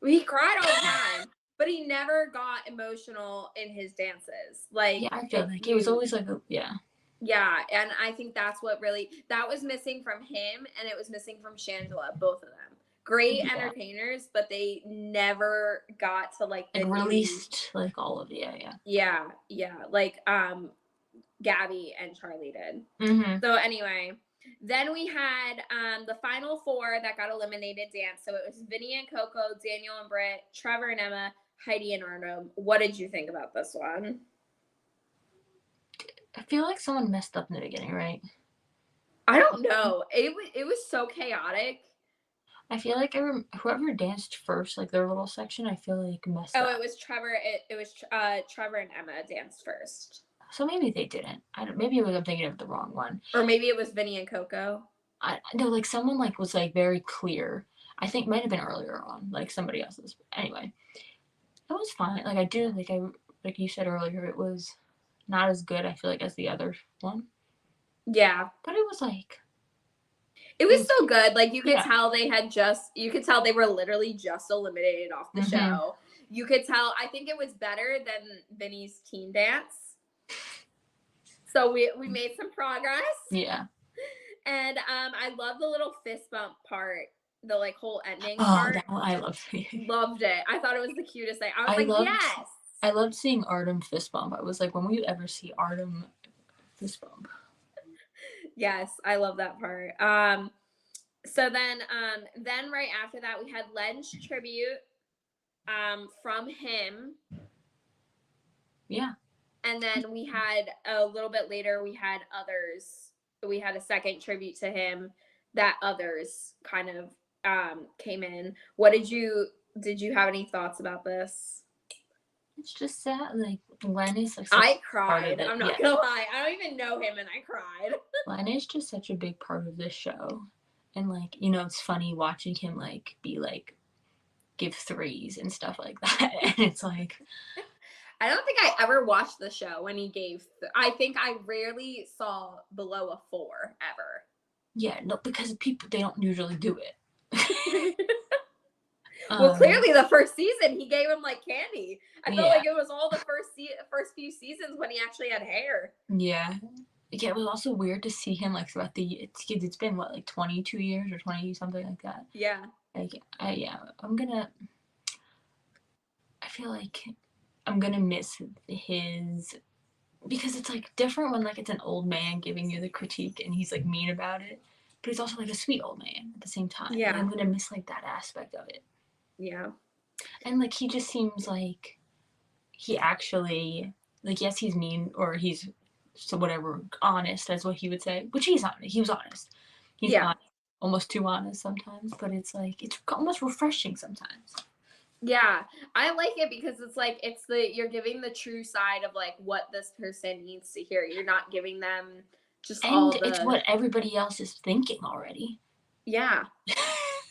A: He cried all the time. but he never got emotional in his dances. Like,
B: yeah, I feel like it was always like,
A: yeah, and I think that's what really, that was missing from him, and it was missing from Shangela, both of them. Great entertainers, but they never got to like the
B: released like all of
A: yeah, like Gabby and Charli did. So anyway, then we had the final four that got eliminated dance. So it was Vinny and Coco, Daniel and Britt, Trevor and Emma, Heidi and Arno. What did you think about this one?
B: I feel like someone messed up in the beginning, right?
A: I don't know. It was so chaotic.
B: I feel like whoever danced first, like their little section, I feel like messed up.
A: Oh, it was Trevor. It was Trevor and Emma danced first.
B: So maybe they didn't. Maybe I'm thinking of the wrong one.
A: Or maybe it was Vinny and Coco.
B: No, like someone like was like very clear. I think might have been earlier on, like somebody else's. Anyway, it was fine. Like I do, like you said earlier, it was not as good. I feel like as the other one.
A: Yeah,
B: but it was like.
A: It was still good. Like you could tell you could tell they were literally just eliminated off the show. You could tell, I think it was better than Vinny's team dance. So we made some progress.
B: Yeah.
A: And I love the little fist bump part, the like whole ending
B: part.
A: That
B: one I loved it.
A: Loved it. I thought it was the cutest thing. I was yes.
B: I loved seeing Artem fist bump. I was like, when will you ever see Artem fist bump?
A: Yes, I love that part. So then right after that we had Len's tribute from him.
B: Yeah.
A: And then we had a little bit later we had others. We had a second tribute to him that others kind of came in. What did you have any thoughts about this?
B: It's just sad. Like Len is like
A: I cried. I'm not gonna lie. I don't even know him and I cried.
B: Len is just such a big part of this show. And like, you know, it's funny watching him like be like give threes and stuff like that. And it's like
A: I don't think I ever watched the show when he gave I think I rarely saw below a 4 ever.
B: Yeah, no, because people they don't usually do it.
A: Well, clearly the first season he gave him like candy. I felt like it was all the first few seasons when he actually had hair.
B: Yeah. Yeah, it was also weird to see him like throughout it's been what, like 22 years or 20 something like that.
A: Yeah.
B: Like I feel like I'm gonna miss his, because it's like different when like it's an old man giving you the critique and he's like mean about it, but he's also like a sweet old man at the same time. Yeah. Like, I'm gonna miss like that aspect of it.
A: Yeah.
B: And like he just seems like he actually like, yes, he's mean or he's so whatever honest as what he would say, which he was honest. He's honest, almost too honest sometimes, but it's like it's almost refreshing sometimes.
A: Yeah, I like it because it's like you're giving the true side of like what this person needs to hear. You're not giving them just
B: it's what everybody else is thinking already.
A: Yeah.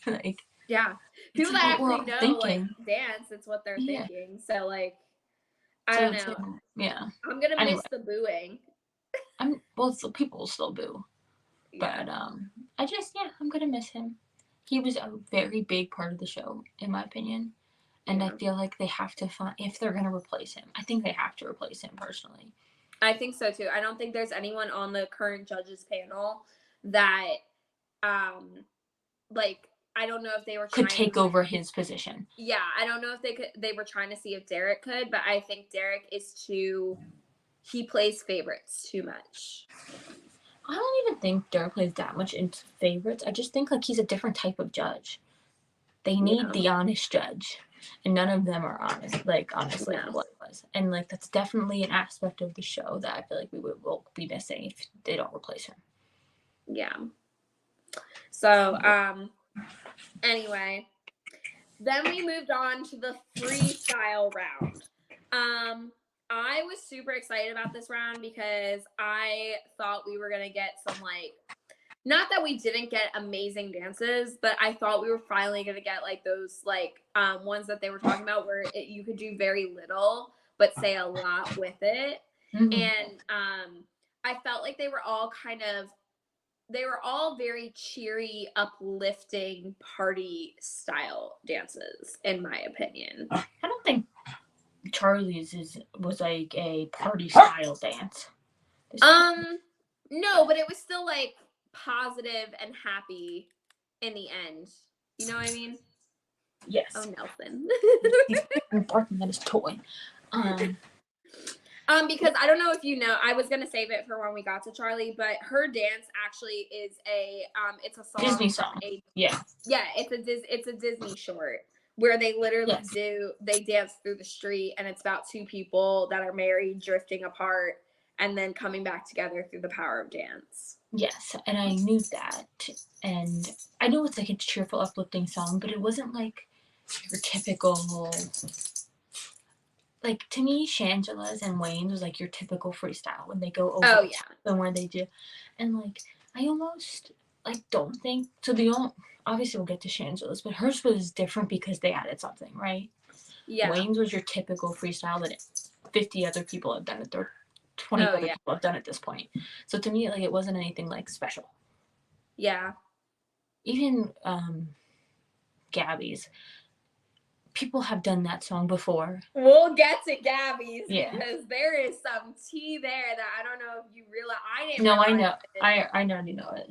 B: Like
A: people that actually know like dance, it's what they're thinking. So like I don't know.
B: Yeah.
A: I'm gonna miss the booing.
B: So people will still boo. Yeah. But I'm gonna miss him. He was a very big part of the show, in my opinion. And I feel like they have to find, if they're going to replace him, I think they have to replace him personally.
A: I think so too. I don't think there's anyone on the current judges panel that, like, I don't know if they were
B: could take over his position.
A: Yeah, I don't know if they were trying to see if Derek could, but I think Derek he plays favorites too much.
B: I don't even think Derek plays that much into favorites. I just think like he's a different type of judge. They need the honest judge. And none of them are honest, like honestly, what it was. And like that's definitely an aspect of the show that I feel like will be missing if they don't replace him.
A: Yeah. So anyway, then we moved on to the freestyle round. I was super excited about this round because I thought we were gonna get some like, not that we didn't get amazing dances, but I thought we were finally going to get like those like ones that they were talking about where you could do very little but say a lot with it. Mm-hmm. And I felt like they were all very cheery, uplifting party style dances, in my opinion.
B: I don't think Charli's was like a party style dance.
A: No, but it was still like positive and happy in the end. You know what I mean?
B: Yes.
A: Oh, Nelson.
B: He's barking at his toy.
A: Because I don't know if you know, I was gonna save it for when we got to Charli, but her dance actually is it's a song,
B: Disney song. Yeah,
A: it's a Disney short where they literally they dance through the street, and it's about two people that are married drifting apart and then coming back together through the power of dance.
B: Yes, and I knew that, and I know it's like a cheerful, uplifting song, but it wasn't like your typical. Like, to me, Shangela's and Wayne's was like your typical freestyle when they go over and where they do. And like, I almost like don't think so. Obviously we'll get to Shangela's, but hers was different because they added something, right? Yeah. Wayne's was your typical freestyle that 50 other people have done it, or 20 other people have done at this point. So to me, like, it wasn't anything like special.
A: Yeah.
B: Even Gabby's. People have done that song before.
A: We'll get to Gabby's because there is some tea there that I don't know if you realize. I didn't.
B: No, I know. I know you know it.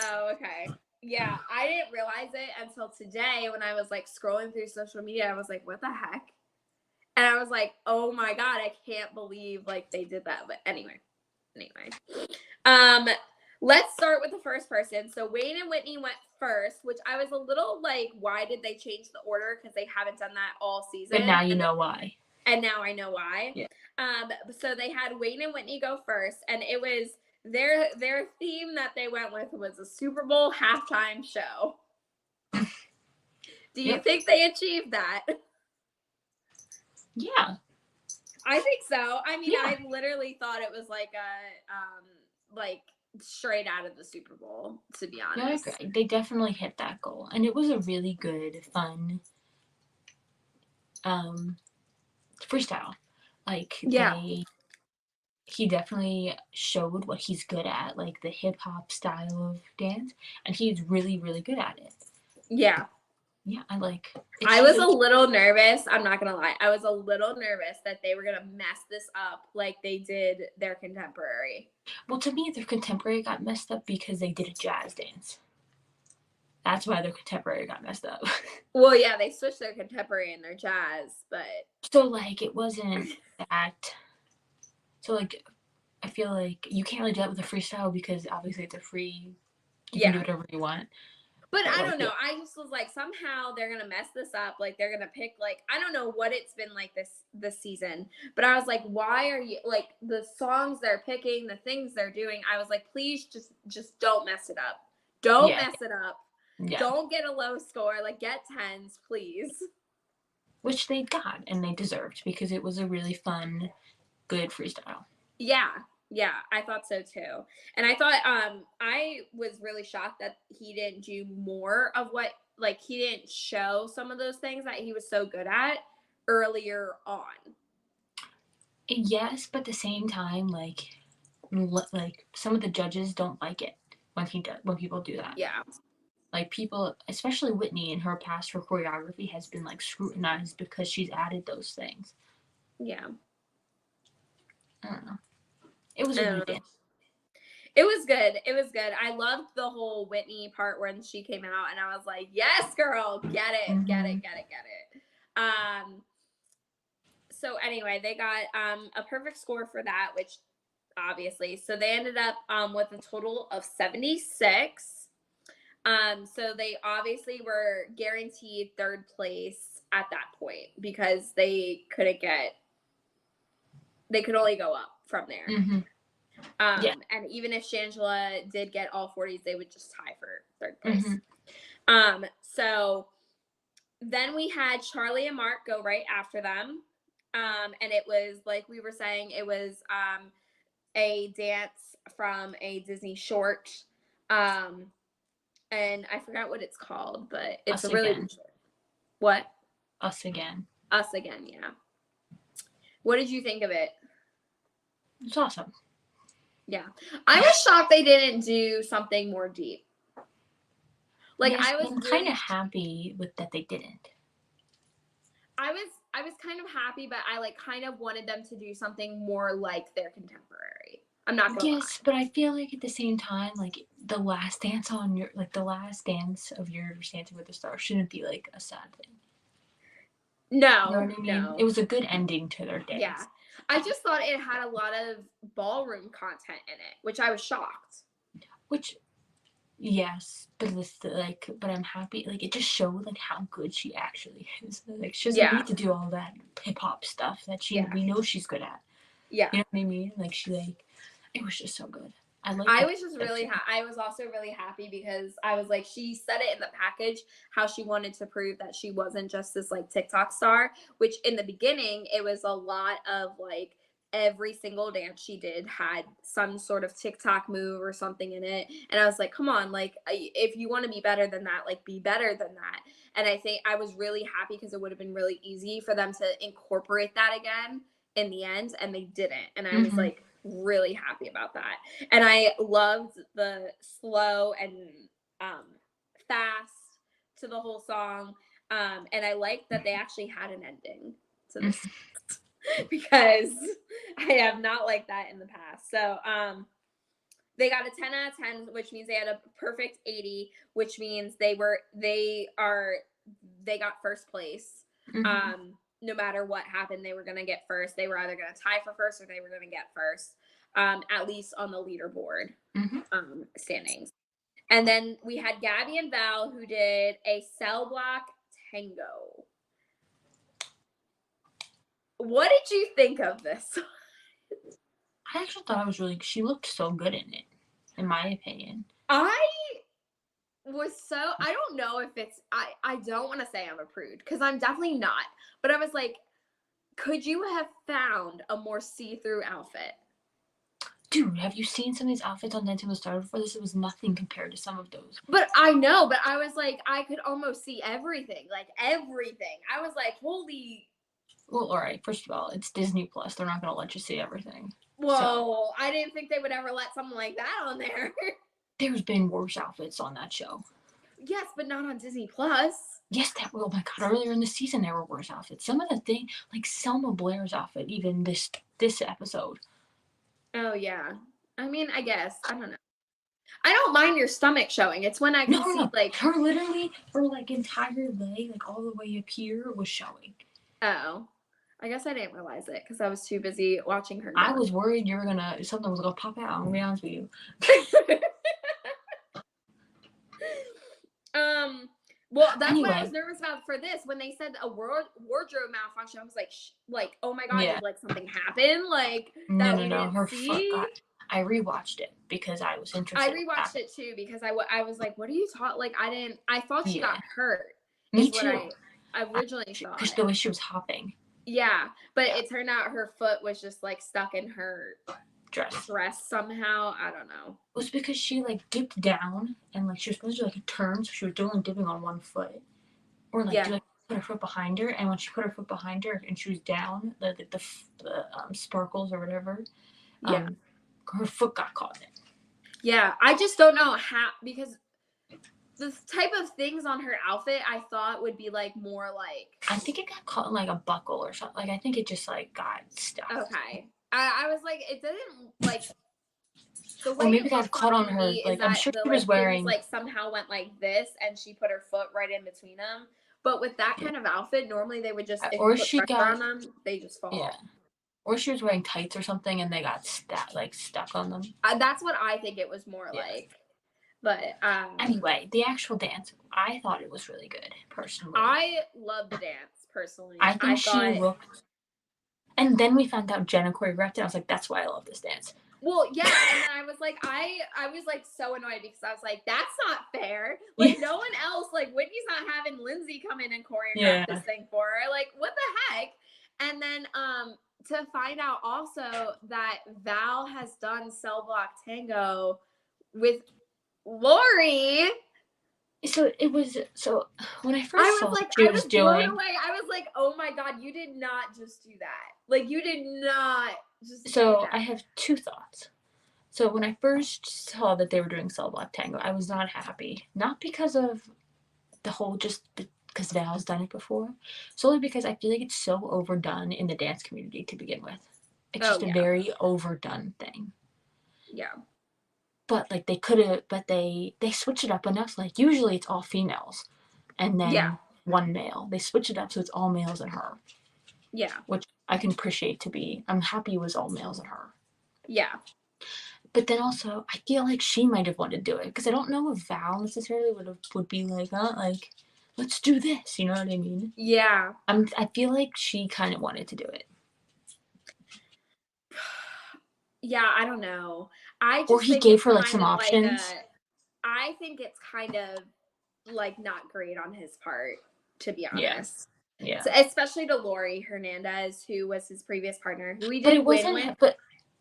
A: Oh, okay. Yeah, I didn't realize it until today when I was like scrolling through social media. I was like, "What the heck?" And I was like, "Oh my god, I can't believe like they did that." But anyway, let's start with the first person. So Wayne and Whitney went first, which I was a little like, why did they change the order? Because they haven't done that all season.
B: But now you know why.
A: And now I know why.
B: Yeah.
A: So they had Wayne and Whitney go first, and it was their theme that they went with was a Super Bowl halftime show. Do you think they achieved that?
B: Yeah.
A: I think so. I mean, I literally thought it was like a like straight out of the Super Bowl, to be honest.
B: Yeah, I agree. They definitely hit that goal, and it was a really good, fun freestyle. Like, he definitely showed what he's good at, like the hip hop style of dance, and he's really, really good at it.
A: Yeah.
B: Yeah, I
A: was a little nervous. I'm not going to lie. I was a little nervous that they were going to mess this up like they did their contemporary.
B: Well, to me, their contemporary got messed up because they did a jazz dance. That's why their contemporary got messed up.
A: Well, yeah, they switched their contemporary and their jazz, but...
B: So, like, it wasn't that... So, like, I feel like you can't really do that with a freestyle because obviously it's a free... You can do whatever you want.
A: But I don't know. I just was like, somehow they're going to mess this up. Like, they're going to pick, like, I don't know what it's been like this season. But I was like, why are you, like, the songs they're picking, the things they're doing, I was like, please just don't mess it up. Don't mess it up. Yeah. Don't get a low score. Like, get 10s, please.
B: Which they got, and they deserved, because it was a really fun, good freestyle.
A: Yeah. Yeah, I thought so too. And I thought I was really shocked that he didn't do more of what, like, he didn't show some of those things that he was so good at earlier on.
B: Yes, but at the same time, like some of the judges don't like it when people do that.
A: Yeah.
B: Like, people, especially Whitney, in her past, her choreography has been like scrutinized because she's added those things.
A: Yeah.
B: I don't know. It was a good dance.
A: It was good. It was good. I loved the whole Whitney part when she came out, and I was like, yes, girl, get it, mm-hmm. get it. So anyway, they got a perfect score for that, which obviously, so they ended up with a total of 76. So they obviously were guaranteed third place at that point because they could only go up from there.
B: Mm-hmm.
A: And even if Shanela did get all 40s, they would just tie for third place.
B: Mm-hmm.
A: So then we had Charli and Mark go right after them. And it was, like we were saying, it was a dance from a Disney short. And I forgot what it's called, but it's really good short. What?
B: Us Again,
A: yeah. What did you think of it?
B: It's awesome.
A: Yeah. I was shocked they didn't do something more deep. Like,
B: yes, I'm kind of happy with that they didn't.
A: I kind of happy, but I like kind of wanted them to do something more like their contemporary. I'm not gonna lie.
B: Yes, but I feel like at the same time, like the last dance of your Dancing with the Stars shouldn't be like a sad thing.
A: No,
B: you know what I mean?
A: no.
B: It was a good ending to their dance.
A: Yeah, I just thought it had a lot of ballroom content in it, which I was shocked.
B: Which, yes, but but I'm happy. Like, it just showed like how good she actually is. Like, she doesn't need to do all that hip hop stuff that we know she's good at.
A: Yeah,
B: you know what I mean. Like, it was just so good. I was just really
A: I was also really happy because I was like, she said it in the package how she wanted to prove that she wasn't just this like TikTok star, which in the beginning it was a lot of like every single dance she did had some sort of TikTok move or something in it. And I was like, come on, like if you want to be better than that, like be better than that. And I think I was really happy because it would have been really easy for them to incorporate that again in the end, and they didn't. And I was like really happy about that. And I loved the slow and fast to the whole song. And I liked that they actually had an ending to this because I have not liked that in the past. So they got a 10 out of 10, which means they had a perfect 80, which means they got first place. No matter what happened, they were going to get first. They were either going to tie for first or they were going to get first, at least on the leaderboard standings. And then we had Gabby and Val, who did a cell block tango. What did you think of this?
B: I actually thought it was really, she looked so good in it, in my opinion.
A: I don't know if it's, I don't want to say I'm a prude because I'm definitely not, but I was like, could you have found a more see-through outfit?
B: Dude, have you seen some of these outfits on Dancing with the Stars before this? It was nothing compared to some of those.
A: But I know, but I was like, I could almost see everything, like everything. I was like, holy.
B: Well, all right, first of all, it's Disney Plus. They're not going to let you see everything.
A: Whoa, I didn't think they would ever let something like that on there.
B: There's been worse outfits on that show.
A: Yes, but not on Disney Plus.
B: Yes, oh my God, earlier in the season there were worse outfits. Some of the things, like Selma Blair's outfit, even this episode.
A: Oh, yeah. I mean, I guess. I don't know. I don't mind your stomach showing. It's when I can see, like...
B: Her literally, her, like, entire leg, like, all the way up here was showing.
A: Oh. I guess I didn't realize it because I was too busy watching her.
B: I was worried something was going to pop out. I'm going to be honest with you.
A: Well, that's what I was nervous about for this. When they said a wardrobe malfunction, I was like, oh my God, did like something happen? Like that we didn't
B: her
A: see?
B: foot got. I rewatched it because I was interested.
A: I rewatched it too because I was like, what are you talking? Like I thought she got hurt.
B: Me too.
A: I originally thought.
B: Because the way she was hopping.
A: Yeah, but it turned out her foot was just like stuck in her dress somehow. I don't know.
B: It was because she like dipped down and like she was supposed to do like a turn, so she was doing dipping on one foot, or like put her foot behind her. And when she put her foot behind her and she was down, the sparkles or whatever, her foot got caught in it.
A: Yeah, I just don't know how, because the type of things on her outfit I thought would be like more like.
B: I think it got caught in like a buckle or something. Like I think it just like got stuck.
A: Okay. I was like, it didn't like the way.
B: Or maybe it got caught on her. Like I'm sure she was wearing.
A: Like somehow went like this, and she put her foot right in between them. But with that kind of outfit, normally they would just.
B: Or she got
A: on them, they just fall.
B: Yeah. Or she was wearing tights or something, and they got stuck on them.
A: That's what I think it was more like. But
B: anyway, the actual dance, I thought it was really good, personally.
A: I love the dance, personally.
B: I think she looked. And then we found out Jenna choreographed it. I was like, that's why I love this dance.
A: Well, yeah, and then I was like, I was like so annoyed because I was like, that's not fair. Like no one else, like Whitney's not having Lindsay come in and choreograph this thing for her. Like, what the heck? And then to find out also that Val has done Cell Block Tango with Lori.
B: So when I first saw what she was doing,
A: blown away. I was like, oh my God, you did not just do that. Like you did not just do that.
B: I have two thoughts. So when I first saw that they were doing Cell Block Tango, I was not happy. Not because of the whole just the because Val's done it before. Solely because I feel like it's so overdone in the dance community to begin with. It's just a very overdone thing.
A: Yeah.
B: But like they could have, but they switch it up enough. Like usually it's all females, and then one male. They switch it up so it's all males and her.
A: Yeah.
B: Which I can appreciate to be. I'm happy it was all males and her.
A: Yeah.
B: But then also, I feel like she might have wanted to do it because I don't know if Val necessarily would be like, like, let's do this. You know what I mean?
A: Yeah.
B: I feel like she kind of wanted to do it.
A: Yeah, I don't know.
B: Or he gave her like some options.
A: I think it's kind of like not great on his part, to be honest.
B: Yeah.
A: So, especially to Lori Hernandez, who was his previous partner, who he did win with.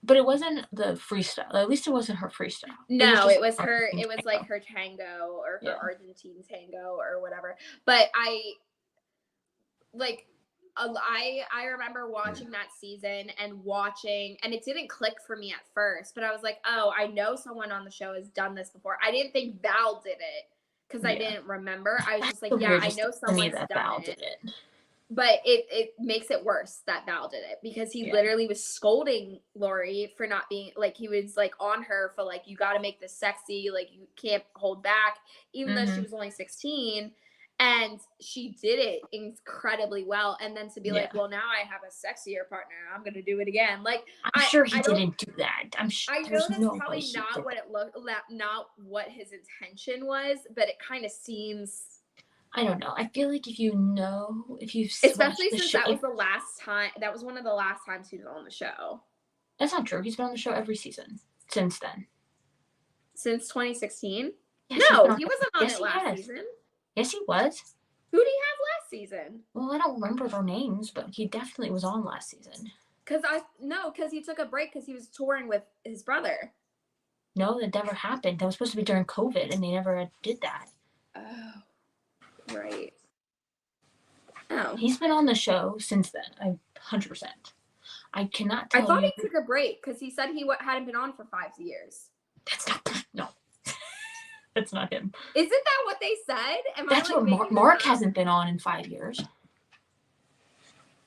B: But it wasn't the freestyle. At least it wasn't her freestyle.
A: No, it was her. It was like her tango or her Argentine tango or whatever. But I remember watching that season and it didn't click for me at first, but I was like, oh, I know someone on the show has done this before. I didn't think Val did it because I didn't remember. I was just like, yeah, I know someone's done it. But it makes it worse that Val did it because he literally was scolding Lori for not being like, he was like on her for like, you got to make this sexy, like you can't hold back, even though she was only 16. And she did it incredibly well. And then to be like, well, now I have a sexier partner, I'm going to do it again. Like,
B: I'm sure he didn't do that.
A: I know that's probably not what it looked, not what his intention was, but it kind of seems.
B: I don't know. I feel like if you've
A: especially since that was one of the last times he was on the show.
B: That's not true. He's been on the show every season since then.
A: Since 2016?
B: Yes,
A: no, he wasn't on it last season.
B: Yes, he was.
A: Who did he have last season?
B: Well, I don't remember their names, but he definitely was on last season.
A: Because he took a break because he was touring with his brother.
B: No, that never happened. That was supposed to be during COVID, and they never did that.
A: Oh. Right. Oh.
B: He's been on the show since then. 100%. I cannot tell you.
A: I thought he took a break because he said he hadn't been on for 5 years.
B: That's not. No. That's not him.
A: Isn't that what they said?
B: That's what Mark hasn't been on in 5 years.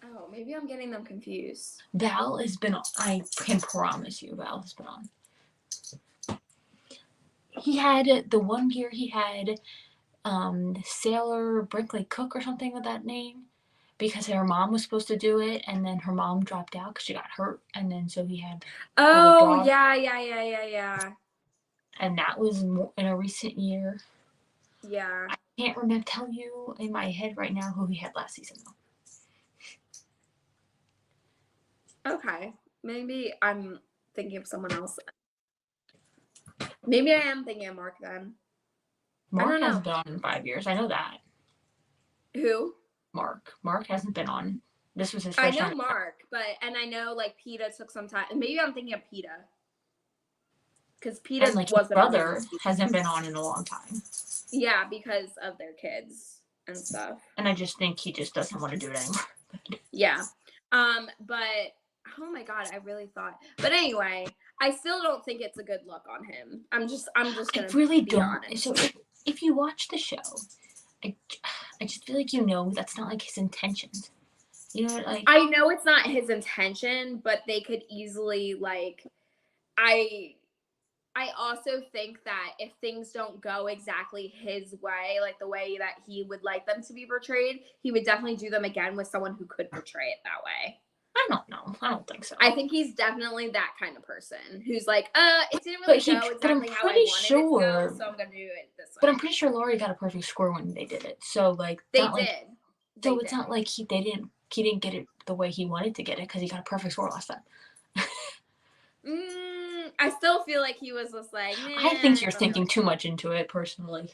A: Oh, maybe I'm getting them confused.
B: Val has been on. I can promise you Val has been on. He had the one year he had Sailor Brinkley Cook or something with that name because her mom was supposed to do it and then her mom dropped out because she got hurt and then so he had
A: yeah
B: and that was in a recent year.
A: I
B: can't tell you in my head right now who he had last season
A: though. Okay, maybe I'm thinking of someone else. Maybe I am thinking of Mark then.
B: Mark hasn't been on in 5 years. I know that.
A: Who?
B: Mark. Mark hasn't been on. This was his first time.
A: I know Mark, and I know like PETA took some time. Maybe I'm thinking of PETA. Because PETA
B: was his brother hasn't been on in a long time.
A: Yeah, because of their kids and stuff.
B: And I just think he just doesn't want to do it anymore.
A: Yeah. But oh my God, I really thought. But anyway, I still don't think it's a good look on him. I'm just gonna. I really don't. Honest.
B: So if you watch the show, I just feel like that's not like his intentions. You know what? Like
A: I know it's not his intention, but they could easily like. I also think that if things don't go exactly his way, like the way that he would like them to be portrayed, he would definitely do them again with someone who could portray it that way.
B: I don't know. I don't think so.
A: I think he's definitely that kind of person who's like, it didn't really go exactly how I wanted it to go, so I'm going to do it this way.
B: But I'm pretty sure Lori got a perfect score when they did it. So, like...
A: They did.
B: So it's not like he didn't get it the way he wanted to get it because he got a perfect score last time.
A: I still feel like he was just like,
B: I think you're thinking too much into it, personally.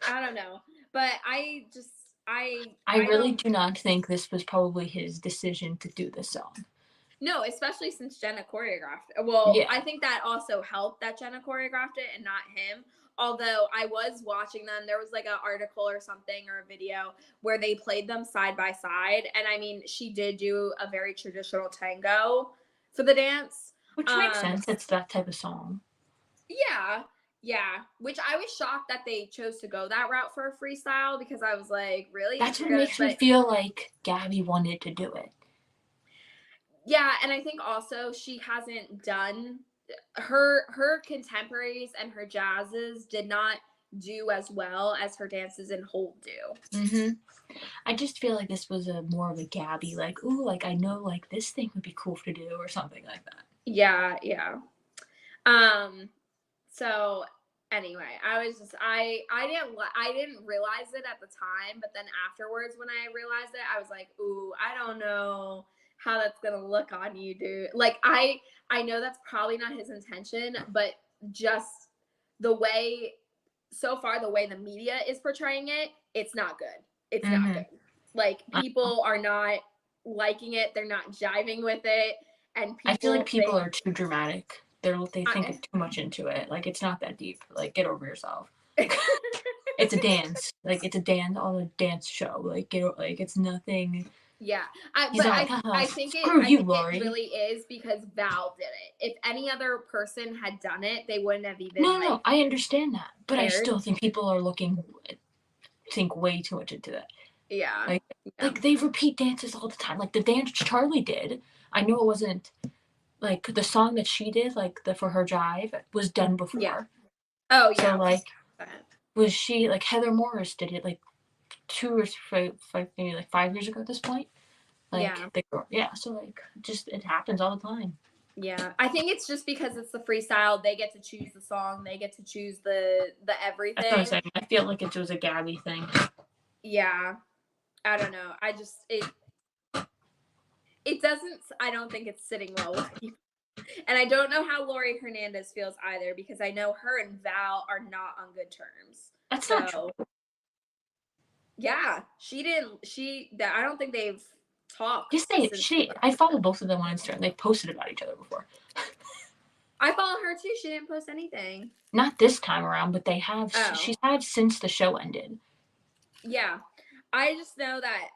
A: I don't know. But I
B: really do not think this was probably his decision to do this song.
A: No, especially since Jenna choreographed it. Well, yeah. I think that also helped that Jenna choreographed it and not him. Although I was watching them, there was like an article or something or a video where they played them side by side. And I mean, she did do a very traditional tango for the dance.
B: Which makes sense. It's that type of song.
A: Yeah. Yeah, which I was shocked that they chose to go that route for a freestyle, because I was like, really?
B: That's what makes me feel like Gabby wanted to do it.
A: Yeah, and I think also she hasn't done her contemporaries, and her jazzes did not do as well as her dances in Hold do.
B: I just feel like this was a more of a Gabby, like, ooh, like I know like this thing would be cool to do or something like that.
A: Yeah. So anyway, I was just I didn't realize it at the time, but then afterwards when I realized it, I was like, ooh, I don't know how that's gonna look on you, dude. Like I know that's probably not his intention, but just the way so far the way the media is portraying it, it's not good. It's not good. Like people are not liking it, they're not jiving with it, and
B: I feel like people are too dramatic. They think too much into it. Like it's not that deep. Like get over yourself. It's a dance. Like it's a dance on a dance show. Like it's nothing.
A: Yeah, I think it really is because Val did it. If any other person had done it, they wouldn't have even.
B: No, I understand that, but I still think people are think way too much into that.
A: Yeah,
B: like they repeat dances all the time. Like the dance Charli did. I know it wasn't like the song that she did, like for her jive, was done before.
A: Yeah. Oh yeah.
B: So like, was she like Heather Morris did it like 2 or 5, maybe like 5 years ago at this point? Like, yeah. So like, just it happens all the time.
A: Yeah, I think it's just because it's the freestyle. They get to choose the song. They get to choose the everything.
B: That's what I'm saying. I feel like it was a Gabby thing.
A: Yeah, I don't know. I just it doesn't. I don't think it's sitting well with people. And I don't know how Lori Hernandez feels either, because I know her and Val are not on good terms.
B: That's not true.
A: Yeah, I don't think they've talked.
B: I follow both of them on Instagram. They've posted about each other before.
A: I follow her too. She didn't post anything.
B: Not this time around, but they have. Oh. She's had since the show ended.
A: Yeah, I just know that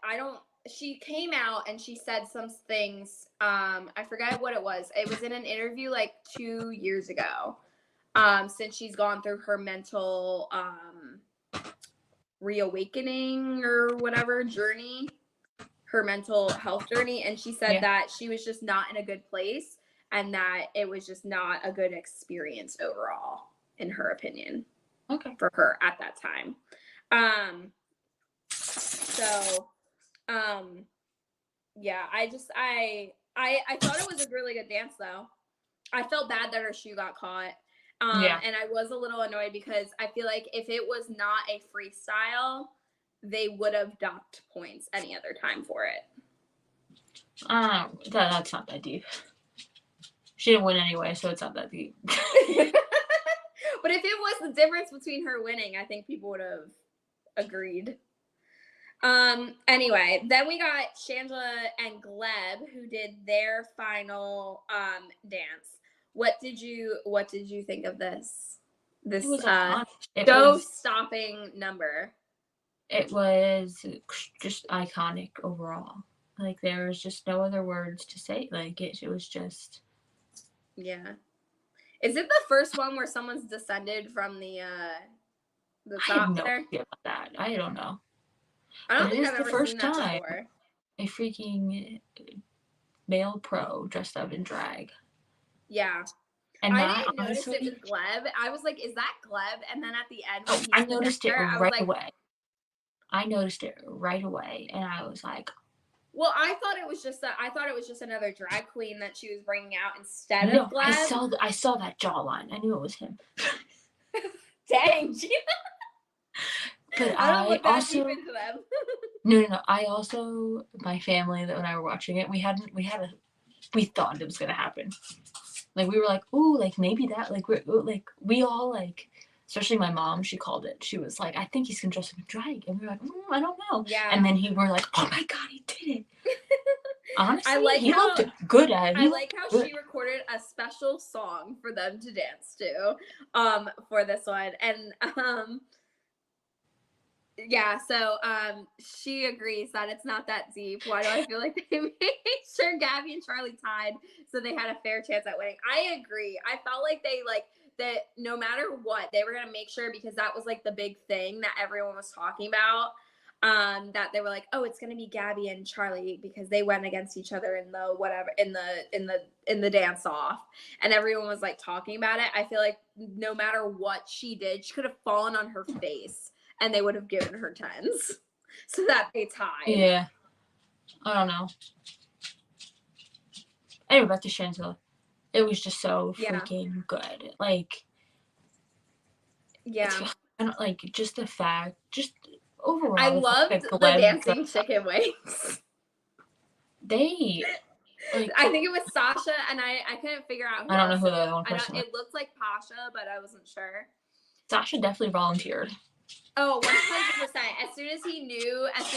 A: she came out and she said some things. I forget what it was. It was in an interview like 2 years ago. Since she's gone through her mental reawakening or whatever journey, her mental health journey, and she said that she was just not in a good place, and that it was just not a good experience overall, in her opinion.
B: Okay.
A: For her at that time. So, yeah, I thought it was a really good dance though. I felt bad that her shoe got caught. And I was a little annoyed because I feel like if it was not a freestyle, they would have docked points any other time for it.
B: That's not that deep. She didn't win anyway, so it's not that deep.
A: But if it was the difference between her winning, I think people would have agreed. Anyway, then we got Shanela and Gleb, who did their final dance. What did you think of this show-stopping number?
B: It was just iconic overall. Like there was just no other words to say. Like it was just.
A: Yeah. Is it the first one where someone's descended from the top there?
B: I have no idea about that. I don't know.
A: I don't think I've ever seen that before.
B: A freaking male pro dressed up in drag.
A: Yeah. And I didn't notice it was Gleb. I was like, is that Gleb? And then at the end,
B: I noticed it right away. I noticed it right away, and I was like,
A: well, I thought it was just another drag queen that she was bringing out instead of Gleb.
B: I saw that jawline. I knew it was him.
A: Dang, Gina.
B: But I don't look that deep into them. No. I also, my family, that when I were watching it, we thought it was gonna happen. Like we were like, ooh, like maybe that, like we all like, especially my mom, she called it. She was like, I think he's gonna dress up in drag, and we were like, I don't know.
A: Yeah.
B: And then we're like, oh my god, he did it. Honestly, he looked good at it.
A: I like how she recorded a special song for them to dance to, for this one, and yeah, so she agrees that it's not that deep. Why do I feel like they made sure Gabby and Charli tied so they had a fair chance at winning? I agree. I felt like that no matter what, they were gonna make sure, because that was like the big thing that everyone was talking about. That they were like, oh, it's gonna be Gabby and Charli because they went against each other in the whatever in the dance off, and everyone was like talking about it. I feel like no matter what she did, she could have fallen on her face and they would have given her tens so that they tied.
B: Yeah, I don't know. Anyway, back to Shanela. It was just so freaking good. Like, I don't, like, just the fact, just overall.
A: I loved the dancing chicken wings.
B: They, like,
A: I think it was Sasha, and I couldn't figure out who
B: I don't know
A: else
B: who the other one person was.
A: It looked like Pasha, but I wasn't sure.
B: Sasha definitely volunteered.
A: Oh, 100%. As soon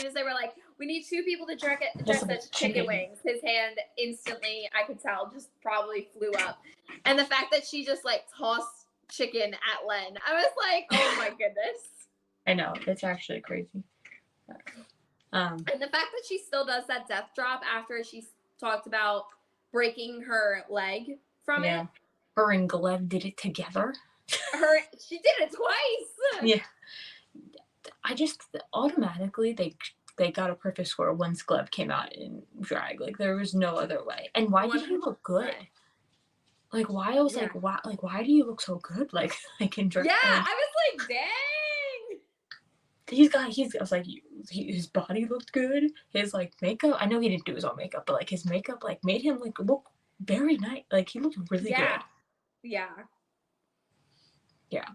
A: as they were like, we need 2 people to dress as chicken wings, his hand instantly, I could tell, just probably flew up. And the fact that she just like tossed chicken at Len, I was like, oh my goodness.
B: I know, it's actually crazy.
A: And the fact that she still does that death drop after she talked about breaking her leg from it.
B: Her and Gleb did it together.
A: She did it twice.
B: Yeah. I just automatically they got a perfect score once Gleb came out in drag. Like, there was no other way. And why did he look good? Like, why? I was like, why do you look so good? Like in drag.
A: Yeah, I was like, dang.
B: I was like, his body looked good. His like makeup. I know he didn't do his own makeup, but like his makeup like made him like look very nice. Like, he looked really good.
A: Yeah.
B: Yeah.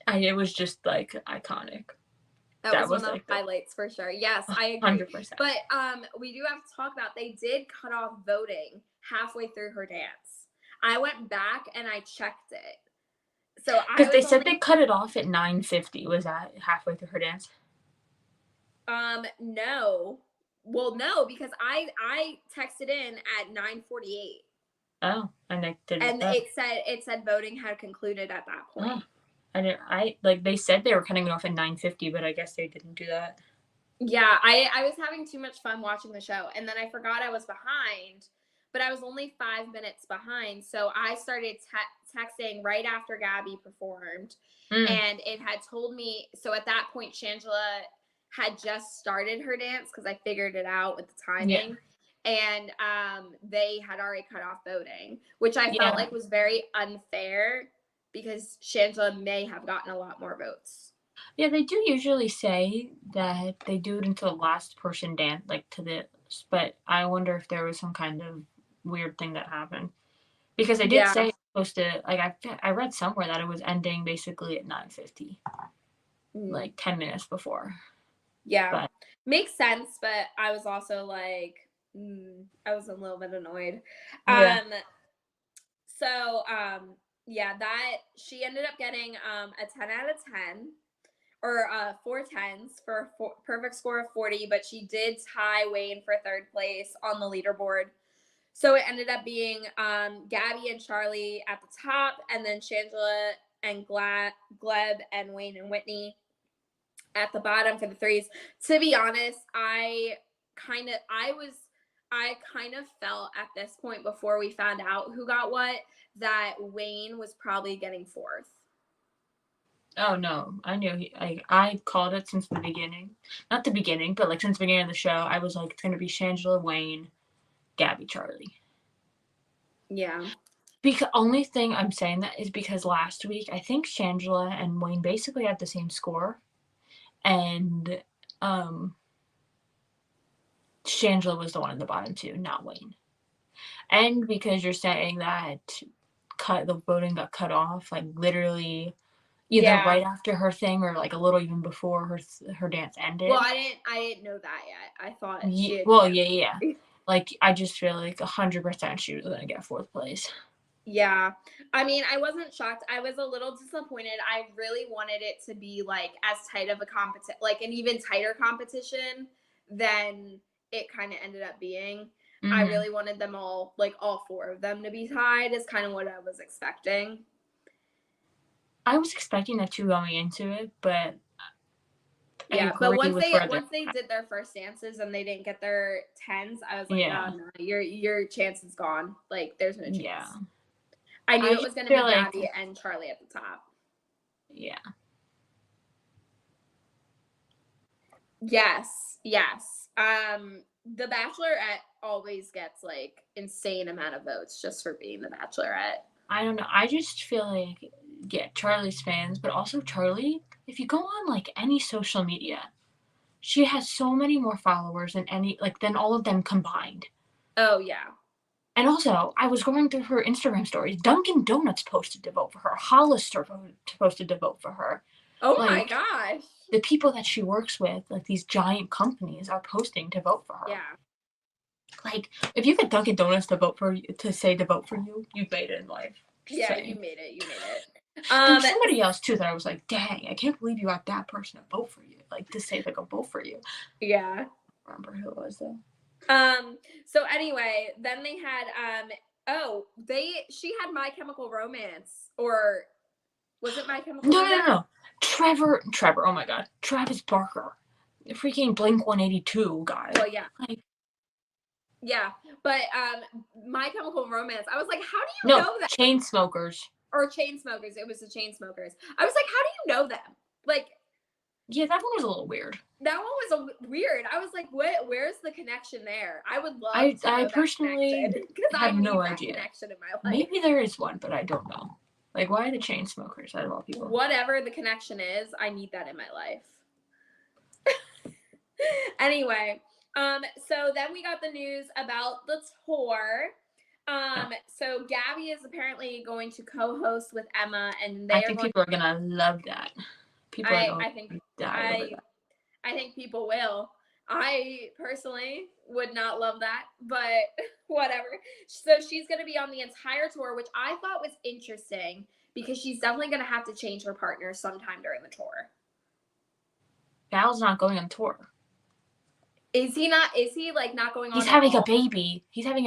B: It was just like iconic.
A: That was one of the highlights for sure. Yes, I agree.
B: 100%.
A: But we do have to talk about, they did cut off voting halfway through her dance. I went back and I checked it. So
B: because they said they cut it off at 9:50. Was that halfway through her dance?
A: No. Well, no, because I texted in at 9:48.
B: Oh, and they did.
A: And it said voting had concluded at that point.
B: Oh. They said they were cutting it off at 9:50, but I guess they didn't do that.
A: Yeah, I was having too much fun watching the show, and then I forgot I was behind, but I was only 5 minutes behind, so I started texting right after Gabby performed, and it had told me, so at that point, Shanela had just started her dance, because I figured it out with the timing, and they had already cut off voting, which I felt like was very unfair, because Shanela may have gotten a lot more votes.
B: Yeah, they do usually say that they do it until the last person dance, like to this, but I wonder if there was some kind of weird thing that happened. Because they did say it was supposed to, like, I read somewhere that it was ending basically at 9:50, like 10 minutes before.
A: Yeah, but makes sense, but I was also like, I was a little bit annoyed. That she ended up getting a 10 out of 10, or 4 10s for a perfect score of 40, but she did tie Wayne for 3rd place on the leaderboard. So it ended up being Gabby and Charli at the top, and then Shanela and Gleb and Wayne and Whitney at the bottom for the 3s. To be honest, I kind of felt at this point, before we found out who got what, that Wayne was probably getting 4th.
B: Oh no, I knew I called it since the beginning. Not the beginning, but like since the beginning of the show, I was like, it's gonna be Shanela, Wayne, Gabby, Charli. Yeah. Because only thing I'm saying that is because last week I think Shanela and Wayne basically had the same score, and Shanela was the one in the bottom 2, not Wayne. And because you're saying that the voting got cut off, like literally either right after her thing or like a little even before her dance ended.
A: Well, I didn't know that yet. I thought
B: like, I just feel like 100% she was gonna get 4th place.
A: Yeah, I mean, I wasn't shocked. I was a little disappointed. I really wanted it to be like as tight of a competition, like an even tighter competition than it kind of ended up being. I really wanted them all 4 of them to be tied, is kind of what I was expecting.
B: I was expecting that too going into it, but
A: but once they did their first dances and they didn't get their 10s, I was like, oh, no, your chance is gone. Like, there's no chance. Yeah. I knew it was going to be
B: like,
A: Gabby and Charli at the top.
B: Yeah.
A: Yes. The Bachelorette always gets like insane amount of votes just for being the Bachelorette.
B: I don't know. I just feel like, yeah, Charli's fans, but also Charli, if you go on like any social media, she has so many more followers than all of them combined.
A: Oh, yeah.
B: And also, I was going through her Instagram stories. Dunkin' Donuts posted to vote for her. Hollister posted to vote for her.
A: Oh, my gosh.
B: The people that she works with, like these giant companies, are posting to vote for her.
A: Yeah.
B: Like, if you get Dunkin' Donuts to vote for you, you've made it in life.
A: Just saying. You made it.
B: There was somebody else too that I was like, dang, I can't believe you got that person to vote for you. Like, to say they're gonna vote for you.
A: Yeah.
B: I don't remember who it was though.
A: So anyway, then they had she had My Chemical Romance, or was it My Chemical Romance?
B: No. Trevor, oh my god. Travis Barker. The freaking Blink-182 guy.
A: Well, yeah. Yeah, but My Chemical Romance, I was like, how do you know that?
B: Chainsmokers.
A: Or Chainsmokers. It was the Chainsmokers. I was like, how do you know them? Like,
B: yeah, that one was a little weird.
A: That one was weird. I was like, where's the connection there? I would love to know
B: I personally have no idea.
A: Connection in my life.
B: Maybe there is one, but I don't know. Like, why are the Chainsmokers out of all people?
A: Whatever the connection is, I need that in my life. Anyway, so then we got the news about the tour. So Gabby is apparently going to co-host with Emma, and
B: I think people are gonna love that.
A: I think people will. I personally would not love that, but whatever. So she's going to be on the entire tour, which I thought was interesting because she's definitely going to have to change her partner sometime during the tour.
B: Val's not going on tour.
A: Is he not? Is he like not going on?
B: He's having a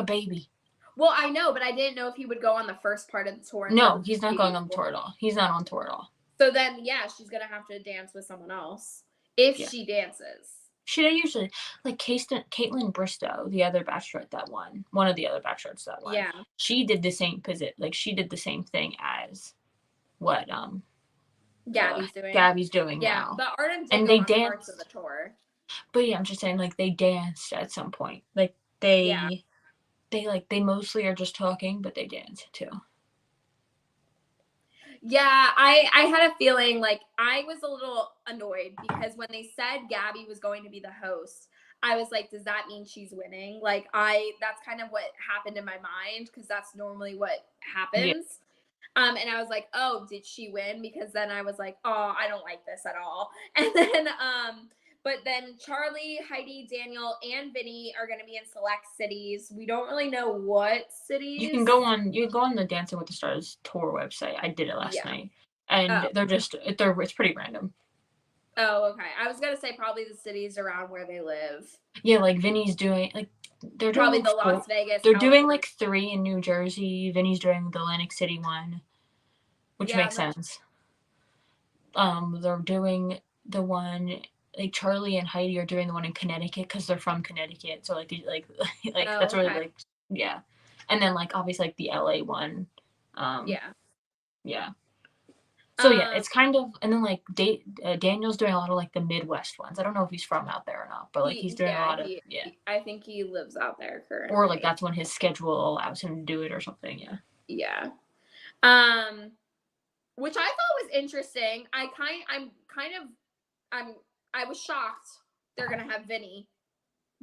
B: baby.
A: Well, I know, but I didn't know if he would go on the first part of the tour.
B: No, he's not going on the tour at all. He's not on tour at all.
A: So then, yeah, she's going to have to dance with someone else if she dances.
B: She usually, like Caitlin Bristow, the other bachelorette that won, one of the other bachelorettes that won.
A: Yeah.
B: She did the same she did the same thing as what Gabby's doing now.
A: But Arden did
B: and
A: go
B: they
A: on
B: danced
A: parts of the tour.
B: But yeah, I'm just saying, like, they danced at some point. Like they mostly are just talking, but they dance too.
A: Yeah, I had a feeling, like, I was a little annoyed because when they said Gabby was going to be the host, I was like, does that mean she's winning? Like, that's kind of what happened in my mind because that's normally what happens. Yeah. And I was like, oh, did she win? Because then I was like, oh, I don't like this at all. And then, but then Charli, Heidi, Daniel, and Vinny are going to be in select cities. We don't really know what cities.
B: You can go on the Dancing with the Stars tour website. I did it last night. And it's pretty random.
A: Oh, okay. I was going to say probably the cities around where they live.
B: Yeah, like Vinny's doing, like, they're
A: probably
B: doing
A: the Las Vegas.
B: They're doing like 3 in New Jersey. Vinny's doing the Atlantic City one, which makes sense. They're doing the one, like Charli and Heidi are doing the one in Connecticut because they're from Connecticut. So like that's really like, yeah. And then like obviously like the LA one. Yeah. So yeah, it's kind of, and then like Daniel's doing a lot of like the Midwest ones. I don't know if he's from out there or not, but like he's doing a lot of
A: I think he lives out there currently.
B: Or like that's when his schedule allows him to do it or something.
A: Yeah. Which I thought was interesting. I was shocked they're gonna have Vinny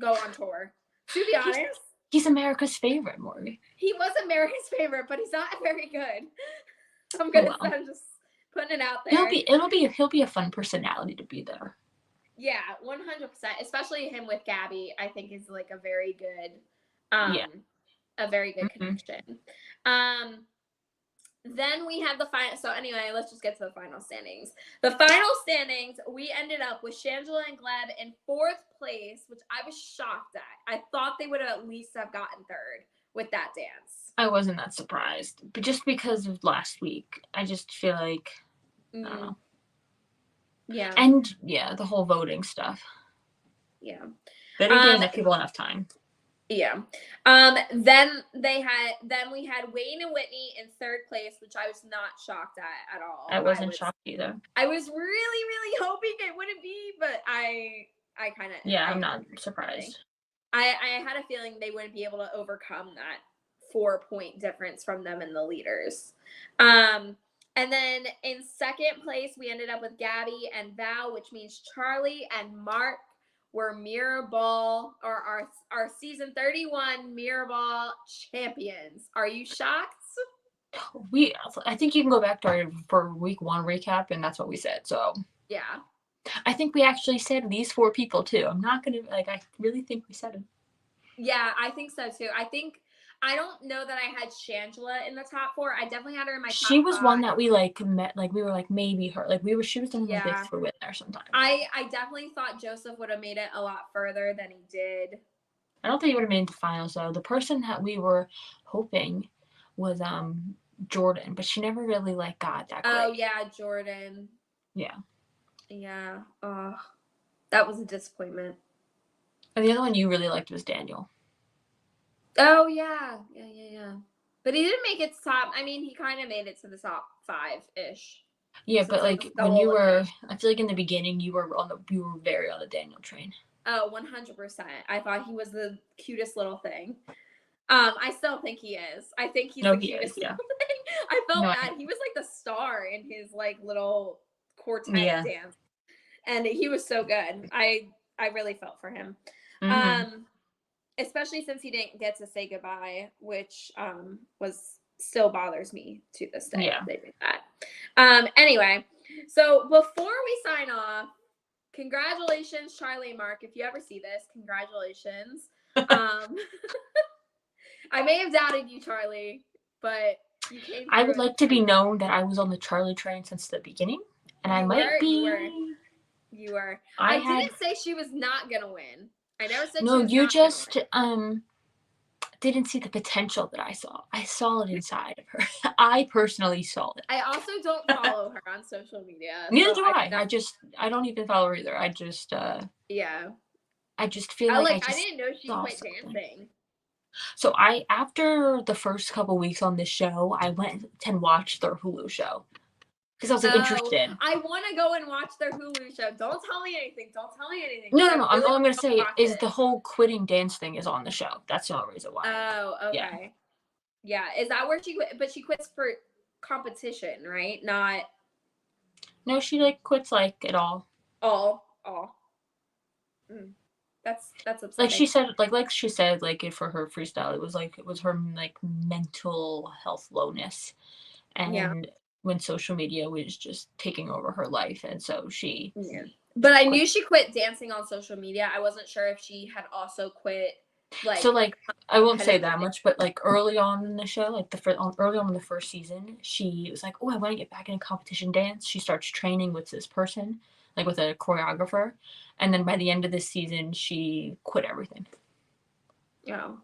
A: go on tour. To be honest,
B: he's America's favorite, Morgan.
A: He was America's favorite, but he's not very good. I'm just putting it out there.
B: He'll be a fun personality to be there.
A: Yeah, 100%. Especially him with Gabby, I think is like a very good, connection. Then we have the final. So anyway, let's just get to the final standings. The final standings, we ended up with Shanela and Gleb in 4th place, which I was shocked at. I thought they would have at least have gotten 3rd with that dance.
B: I wasn't that surprised, but just because of last week, I just feel like, I don't know.
A: Yeah.
B: And the whole voting stuff.
A: Yeah.
B: They didn't give people enough time.
A: Yeah. Then we had Wayne and Whitney in third place, which I was not shocked at all.
B: I wasn't shocked either.
A: I was really hoping it wouldn't be, but I kind of
B: I'm not surprised.
A: I had a feeling they wouldn't be able to overcome that 4-point difference from them and the leaders. And then in second place, we ended up with Gabby and Val, which means Charli and Mark were Mirrorball, or our season 31 Mirrorball champions. Are you shocked?
B: I think you can go back to for week 1 recap, and that's what we said. So
A: yeah,
B: I think we actually said these 4 people too. I'm not gonna I really think we said it.
A: Yeah, I think so too. I don't know that I had Shanela in the top 4. I definitely had her in my top 5.
B: She was one that we met, we were maybe her. She was definitely big for in there sometimes.
A: I definitely thought Joseph would have made it a lot further than he did.
B: I don't think he would have made it to finals though. The person that we were hoping was Jordan, but she never really got that great.
A: Oh yeah, Jordan.
B: Yeah.
A: Yeah. That was a disappointment.
B: And the other one you really liked was Daniel.
A: Oh yeah. But he didn't make it to top. I mean, he kind of made it to the top 5-ish.
B: Yeah, but when you were, I feel like in the beginning you were very on the Daniel train.
A: Oh, 100%. I thought he was the cutest little thing. I still think he is. I think he's the cutest little thing. I felt bad. He was the star in his little quartet dance, and he was so good. I really felt for him. Mm-hmm. Especially since he didn't get to say goodbye, which still bothers me to this day.
B: Yeah.
A: They did that. Anyway, so before we sign off, congratulations, Charli and Mark. If you ever see this, congratulations. I may have doubted you, Charli, but you came through.
B: I would like to be known that I was on the Charli train since the beginning, and I might be.
A: You were. I didn't say she was not gonna win. I never said
B: no.
A: She was
B: you
A: not
B: just didn't see the potential that I saw. I saw it inside of her. I personally saw it.
A: I also don't follow her on social media.
B: Neither do I. I don't even follow her either. I just
A: yeah.
B: I just feel I
A: didn't know she quit dancing.
B: So after the first couple weeks on this show, I went and watched their Hulu show. Because I was interested.
A: I want to go and watch their Hulu show. Don't tell me anything.
B: No. All I'm going to say is the whole quitting dance thing is on the show. That's the only reason why.
A: Oh, okay. Yeah. Is that where she quit? But she quits for competition, right? Not.
B: No, she quits it all.
A: All. That's upsetting.
B: Like she said, for her freestyle, it was her mental health lowness, and when social media was just taking over her life, and so she.
A: Yeah. But I knew she quit dancing on social media. I wasn't sure if she had also quit.
B: I won't say that much, but early on in the show, early on in the first season, she was like, "Oh, I want to get back into competition dance." She starts training with this person, with a choreographer, and then by the end of this season, she quit everything.
A: Oh,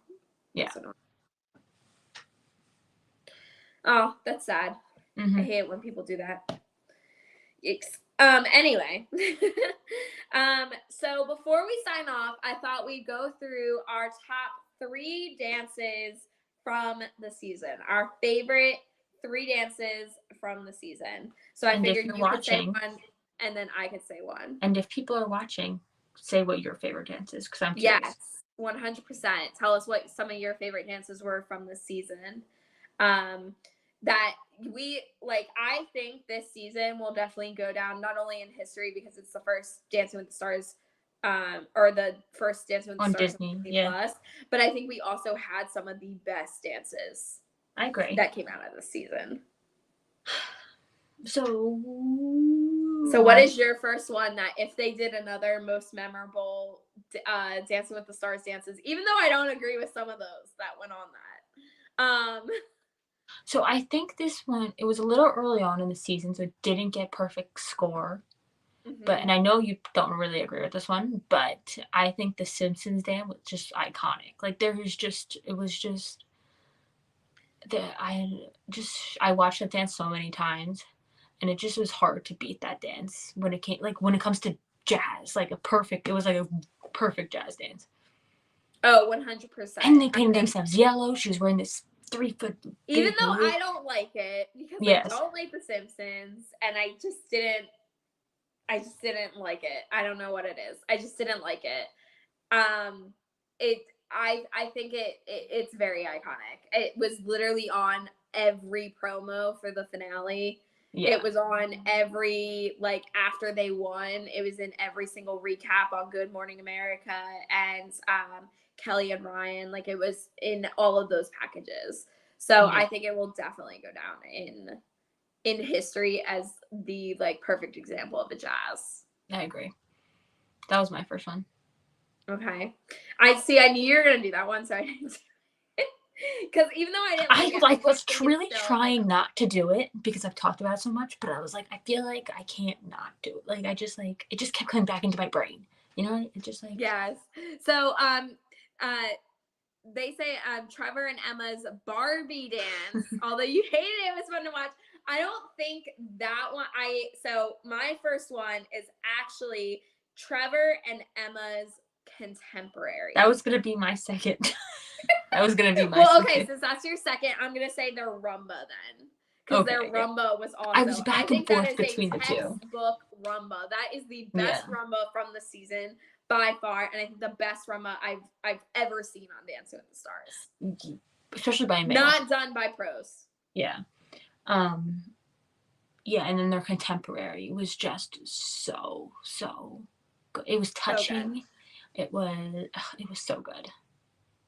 B: yeah.
A: Oh, that's sad.
B: Mm-hmm.
A: I hate it when people do that. Yikes. Anyway, so before we sign off, I thought we'd go through our top 3 dances from the season, our favorite 3 dances from the season. So I figured you could say one, and then I could say one.
B: And if people are watching, say what your favorite dance is, because I'm curious.
A: Yes, 100%. Tell us what some of your favorite dances were from this season. That we I think this season will definitely go down not only in history because it's the first Dancing with the Stars, or the first Dancing with the Stars
B: Disney,
A: Plus, but I think we also had some of the best dances.
B: I agree.
A: That came out of this season.
B: So
A: what is your first one that if they did another most memorable Dancing with the Stars dances, even though I don't agree with some of those that went on that?
B: So I think this one, it was a little early on in the season, so it didn't get perfect score. Mm-hmm. And I know you don't really agree with this one, but I think the Simpsons dance was just iconic. I watched that dance so many times, and it just was hard to beat that dance when it comes to jazz. It was a perfect jazz dance.
A: Oh, 100%.
B: And they painted themselves yellow. She was wearing this 3-foot.
A: Even though I don't like it, because
B: yes.
A: I don't like The Simpsons, and I just didn't like it. I don't know what it is. I just didn't like it. I think it's very iconic. It was literally on every promo for the finale. Yeah. It was on every, like, after they won, it was in every single recap on Good Morning America and Kelly and Ryan. Like, it was in all of those packages. So I think it will definitely go down in history as the, like, perfect example of a jazz.
B: I agree. That was my first one.
A: Okay. I knew you were going to do that one, so I didn't. Because even though I
B: was really trying not to do it because I've talked about it so much, but I was like, I feel like I can't not do it. Like, it just kept coming back into my brain. You know, it just like.
A: Yes. So, they say Trevor and Emma's Barbie dance, although you hated it, it was fun to watch. I don't think that one, so my first one is actually Trevor and Emma's contemporary.
B: That was going to be my second. That was going to be my
A: well,
B: second.
A: okay, since that's your second, I'm going to say their rumba then. Because their rumba was awesome.
B: I was back and forth between the two.
A: Textbook rumba. That is the best rumba from the season by far, and I think the best rumba I've ever seen on Dancing with the Stars.
B: Especially by a male.
A: Not done by pros.
B: Yeah. Yeah, and then their contemporary was just so good. It was touching. So it was so good.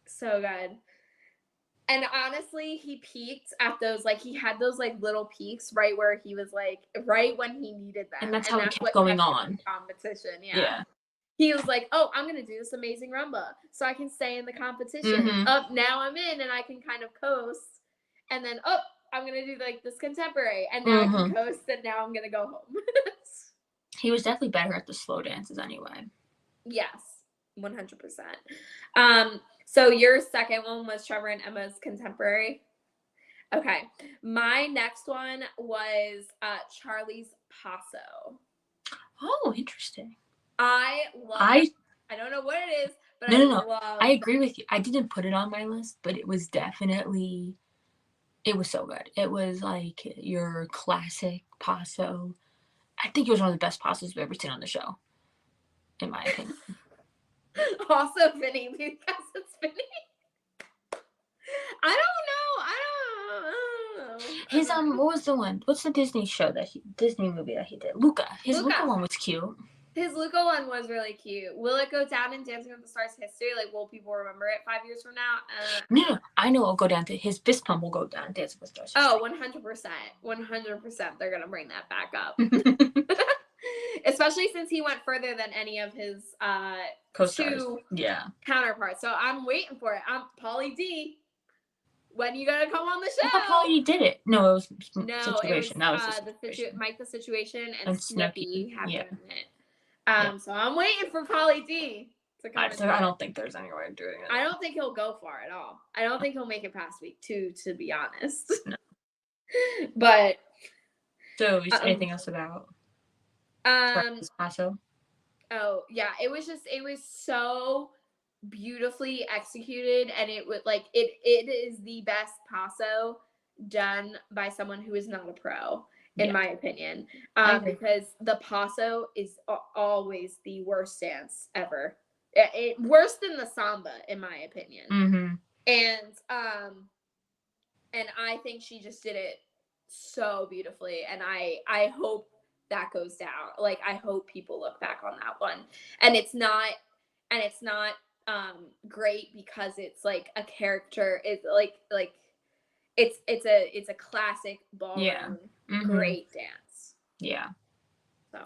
A: So good. And honestly, he peaked at those, like, he had those, like, little peaks right where he was, like, right when he needed them.
B: And that's how it kept going on.
A: Competition, yeah. He was like, oh, I'm going to do this amazing rumba so I can stay in the competition.
B: Mm-hmm.
A: Now I'm in and I can kind of coast. And then, I'm going to do, like, this contemporary. And now I can coast and now I'm going to go home.
B: He was definitely better at the slow dances anyway.
A: Yes, 100%. So your second one was Trevor and Emma's contemporary. Okay. My next one was Charli's Paso.
B: Oh, interesting.
A: I don't know what it is, but
B: no. I agree with you. I didn't put it on my list, but it was definitely, it was so good. It was like your classic Paso. I think it was one of the best Pasos we've ever seen on the show, in my opinion.
A: Also Vinny, because it's Vinny. I don't know.
B: His what was the one? What's the Disney movie that he did? Luca. His Luca one was cute.
A: His Luca one was really cute. Will it go down in Dancing with the Stars history? Like, will people remember it 5 years from now?
B: No, I know it'll go down to his fist pump will go down in Dancing with the Stars history.
A: 100%. 100%. They're gonna bring that back up. Especially since he went further than any of his
B: co-stars.
A: Two counterparts. So I'm waiting for it. I'm Pauly D. When you gonna come on the show?
B: I thought Pauly did it. No, it was Situation.
A: It was,
B: that was situation.
A: Mike the Situation and Snooki happened in it. So I'm waiting for Pauly D to come.
B: I don't think there's any way of doing it.
A: I don't think he'll go far at all. I don't think he'll make it past week 2, to be honest.
B: No.
A: But
B: so anything else about Paso?
A: Oh yeah, it was so beautifully executed, and it was like it is the best Paso done by someone who is not a pro, in my opinion, because the Paso is always the worst dance ever. Worse than the samba, in my opinion. And I think she just did it so beautifully, and I hope that goes down. Like, I hope people look back on that one, and it's not great because it's like a character. It's like it's a classic ballroom great dance.
B: Yeah.
A: So.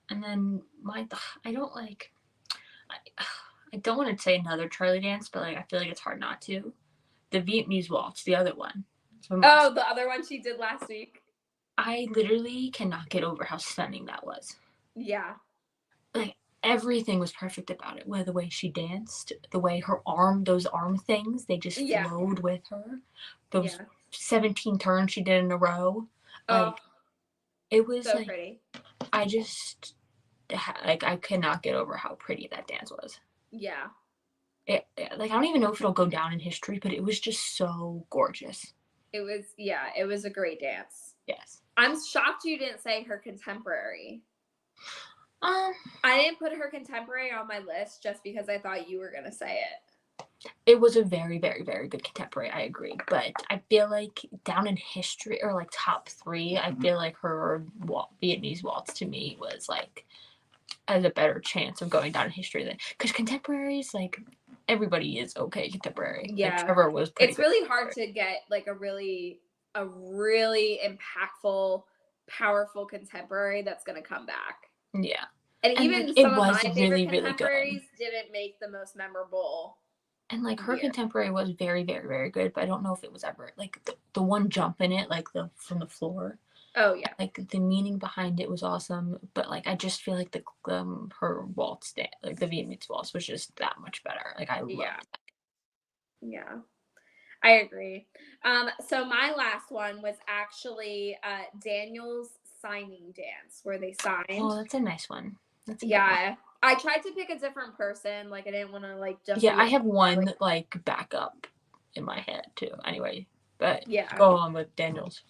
B: And then I don't want to say another Charli dance, but like I feel like it's hard not to. The Vietnamese waltz, the other one.
A: The other one she did last week.
B: I literally cannot get over how stunning that was.
A: Yeah.
B: Like, everything was perfect about it. The way she danced, the way those arm things, they just flowed with her. Those 17 turns she did in a row. Like, it was
A: so pretty.
B: I cannot get over how pretty that dance was.
A: Yeah.
B: Like, I don't even know if it'll go down in history, but it was just so gorgeous.
A: It was a great dance.
B: Yes.
A: I'm shocked you didn't say her contemporary. I didn't put her contemporary on my list just because I thought you were gonna say it.
B: It was a very, very, very good contemporary, I agree. But I feel like down in history, or like top 3, I feel like her Vietnamese waltz to me was like has a better chance of going down in history than, because contemporaries, like, everybody is okay contemporary.
A: Yeah,
B: like, Trevor was pretty.
A: It's really hard to get like a really impactful, powerful contemporary that's gonna come back.
B: Yeah.
A: And even
B: like,
A: some of my favorite contemporaries didn't make the most memorable.
B: And like her contemporary was very, very, very good, but I don't know if it was ever like the one jump in it, like from the floor.
A: Oh yeah.
B: Like the meaning behind it was awesome, but like I just feel like her waltz dance, like the Vietnamese waltz, was just that much better. Like I loved it.
A: Yeah. I agree. So my last one was actually Daniel's signing dance, where they signed.
B: Oh, that's a nice one.
A: One. I tried to pick a different person. Like I didn't want to like just.
B: Yeah, I have one like backup in my head too. Anyway, but go on with Daniel's.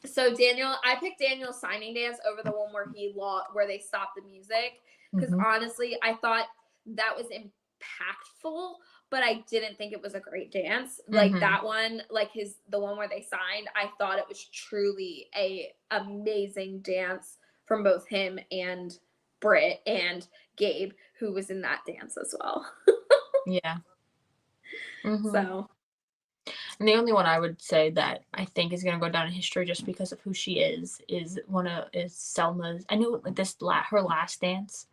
A: So I picked Daniel's signing dance over the one where they stopped the music, because honestly, I thought that was impactful, but I didn't think it was a great dance. Like that one, like the one where they signed, I thought it was truly a amazing dance from both him and Britt and Gabe, who was in that dance as well.
B: Yeah.
A: So.
B: And the only one I would say that I think is gonna go down in history just because of who she is Selma's. I know her last dance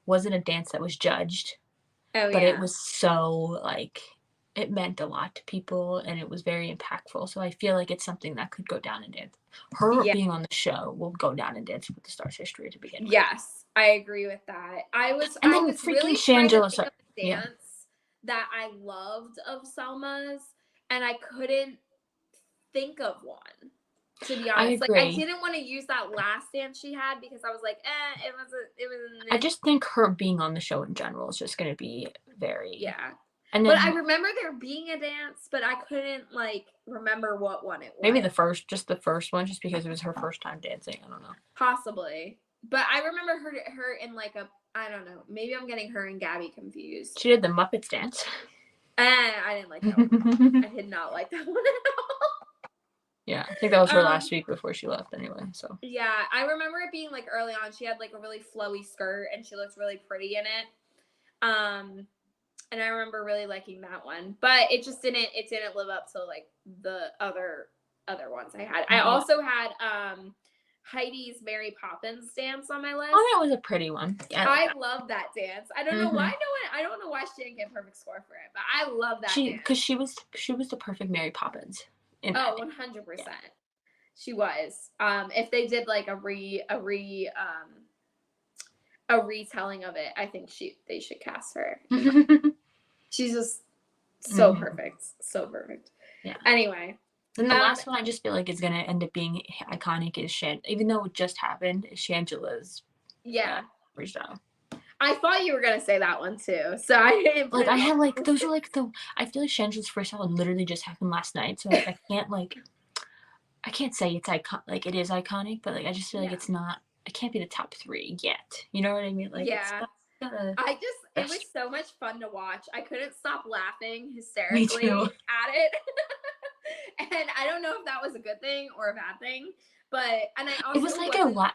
B: wasn't a dance that was judged. But it was so like it meant a lot to people and it was very impactful. So I feel like it's something that could go down in dance. Her being on the show will go down in Dancing with the Stars history to begin with.
A: Yes, I agree with that. I was
B: freaking
A: really
B: Shanela
A: dance that I loved of Selma's, and I couldn't think of one. To be honest, like I didn't want to use that last dance she had because I was like, it was.
B: I just think her being on the show in general is just going to be very.
A: And then, but I remember there being a dance, but I couldn't like remember what one it was.
B: Maybe the first one, just because it was her first time dancing. I don't know.
A: Possibly, but I remember her in like I don't know. Maybe I'm getting her and Gabby confused.
B: She did the Muppets dance.
A: I didn't like that one. I did not like that one at all.
B: Yeah, I think that was her last week before she left anyway, so.
A: Yeah, I remember it being like early on. She had like a really flowy skirt and she looked really pretty in it. And I remember really liking that one. But it didn't live up to like the other ones I had. I also had Heidi's Mary Poppins dance on my list.
B: Oh, that was a pretty one.
A: I love that dance. I don't know why I don't know why she didn't get a perfect score for it, but I love that dance.
B: Because she was the perfect Mary Poppins.
A: 100%. She was. If they did like a retelling of it, I think they should cast her. She's just so perfect. So perfect. Yeah. Anyway.
B: And the last one I just feel like is gonna end up being iconic is even though it just happened, is Shangela's freestyle.
A: I thought you were gonna say that one too, so I didn't.
B: Like I have like those are like I feel like Shangela's freestyle literally just happened last night, so like, I can't say it's like it is iconic, but like I just feel like it's not. It can't be the top 3 yet. You know what I mean? Like
A: it was so much fun to watch. I couldn't stop laughing hysterically at it, and I don't know if that was a good thing or a bad thing. But I also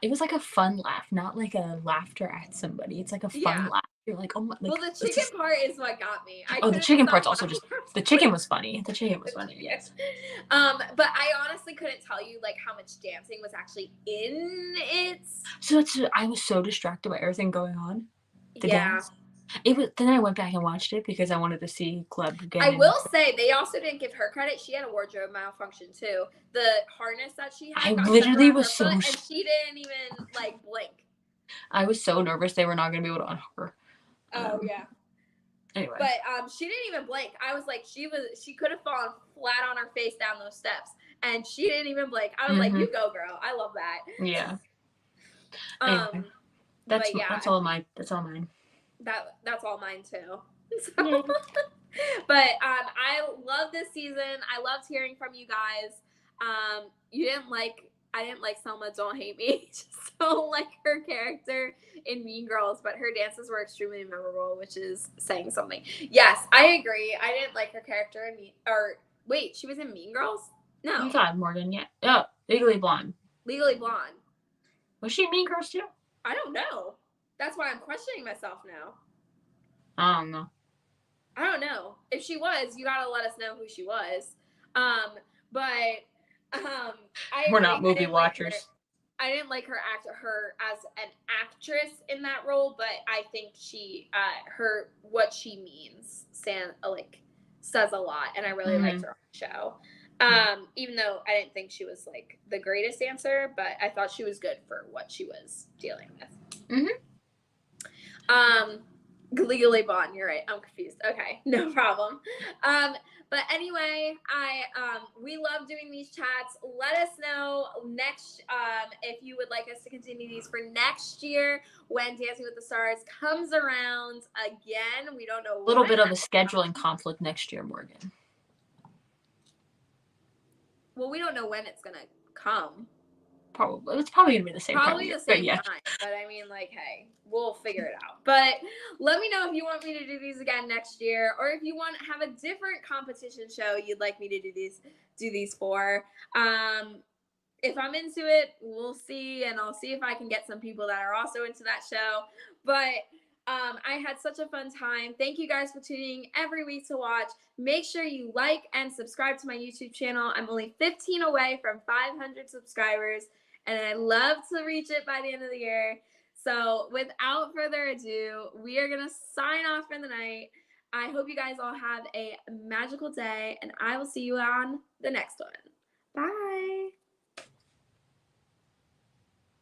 B: it was like a fun laugh, not like a laughter at somebody. It's like a fun laugh. You're like, oh my. Like,
A: well, the chicken part is what got me.
B: The chicken part's also just the chicken was funny. The chicken was funny, yes.
A: But I honestly couldn't tell you like how much dancing was actually in it.
B: So I was so distracted by everything going on. The dance. Then I went back and watched it because I wanted to see Club again.
A: I will say they also didn't give her credit. She had a wardrobe malfunction too. The harness that she had.
B: I literally was so.
A: And she didn't even like blink.
B: I was so nervous they were not going to be able to unhook her.
A: Oh yeah.
B: Anyway.
A: But she didn't even blink. I was like, she could have fallen flat on her face down those steps, and she didn't even blink. I was like, you go, girl. I love that.
B: Yeah. Anyway, that's all mine.
A: That's all mine too. So,
B: Yeah.
A: but I love this season. I loved hearing from you guys. I didn't like Selma. Don't hate me. Just don't like her character in Mean Girls, but her dances were extremely memorable, which is saying something. Yes, I agree. I didn't like her character in wait, she was in Mean Girls?
B: Oh
A: No,
B: my God, Morgan. Yeah. Oh, Legally Blonde.
A: Legally Blonde.
B: Was she in Mean Girls too?
A: I don't know. That's why I'm questioning myself now.
B: I don't know.
A: I don't know. If she was, you gotta let us know who she was. But I
B: We're
A: agree.
B: not movie watchers.
A: I didn't like her as an actress in that role, but I think she what she means says a lot, and I really liked her on the show. Even though I didn't think she was like the greatest dancer, but I thought she was good for what she was dealing with. Legally Blonde, you're right. I'm confused. Okay, no problem. But anyway, we love doing these chats. Let us know next if you would like us to continue these for next year when Dancing with the Stars comes around again. We don't know.
B: A little bit of a scheduling conflict next year, Morgan.
A: Well, we don't know when it's gonna come.
B: Probably. It's probably going to be the same time.
A: Probably the same time. But I mean, like, hey, we'll figure it out. But let me know if you want me to do these again next year, or if you want to have a different competition show you'd like me to do these for. If I'm into it, we'll see, and I'll see if I can get some people that are also into that show. But I had such a fun time. Thank you guys for tuning in every week to watch. Make sure you like and subscribe to my YouTube channel. I'm only 15 away from 500 subscribers, and I love to reach it by the end of the year. So without further ado, we are going to sign off for the night. I hope you guys all have a magical day, and I will see you on the next one. Bye.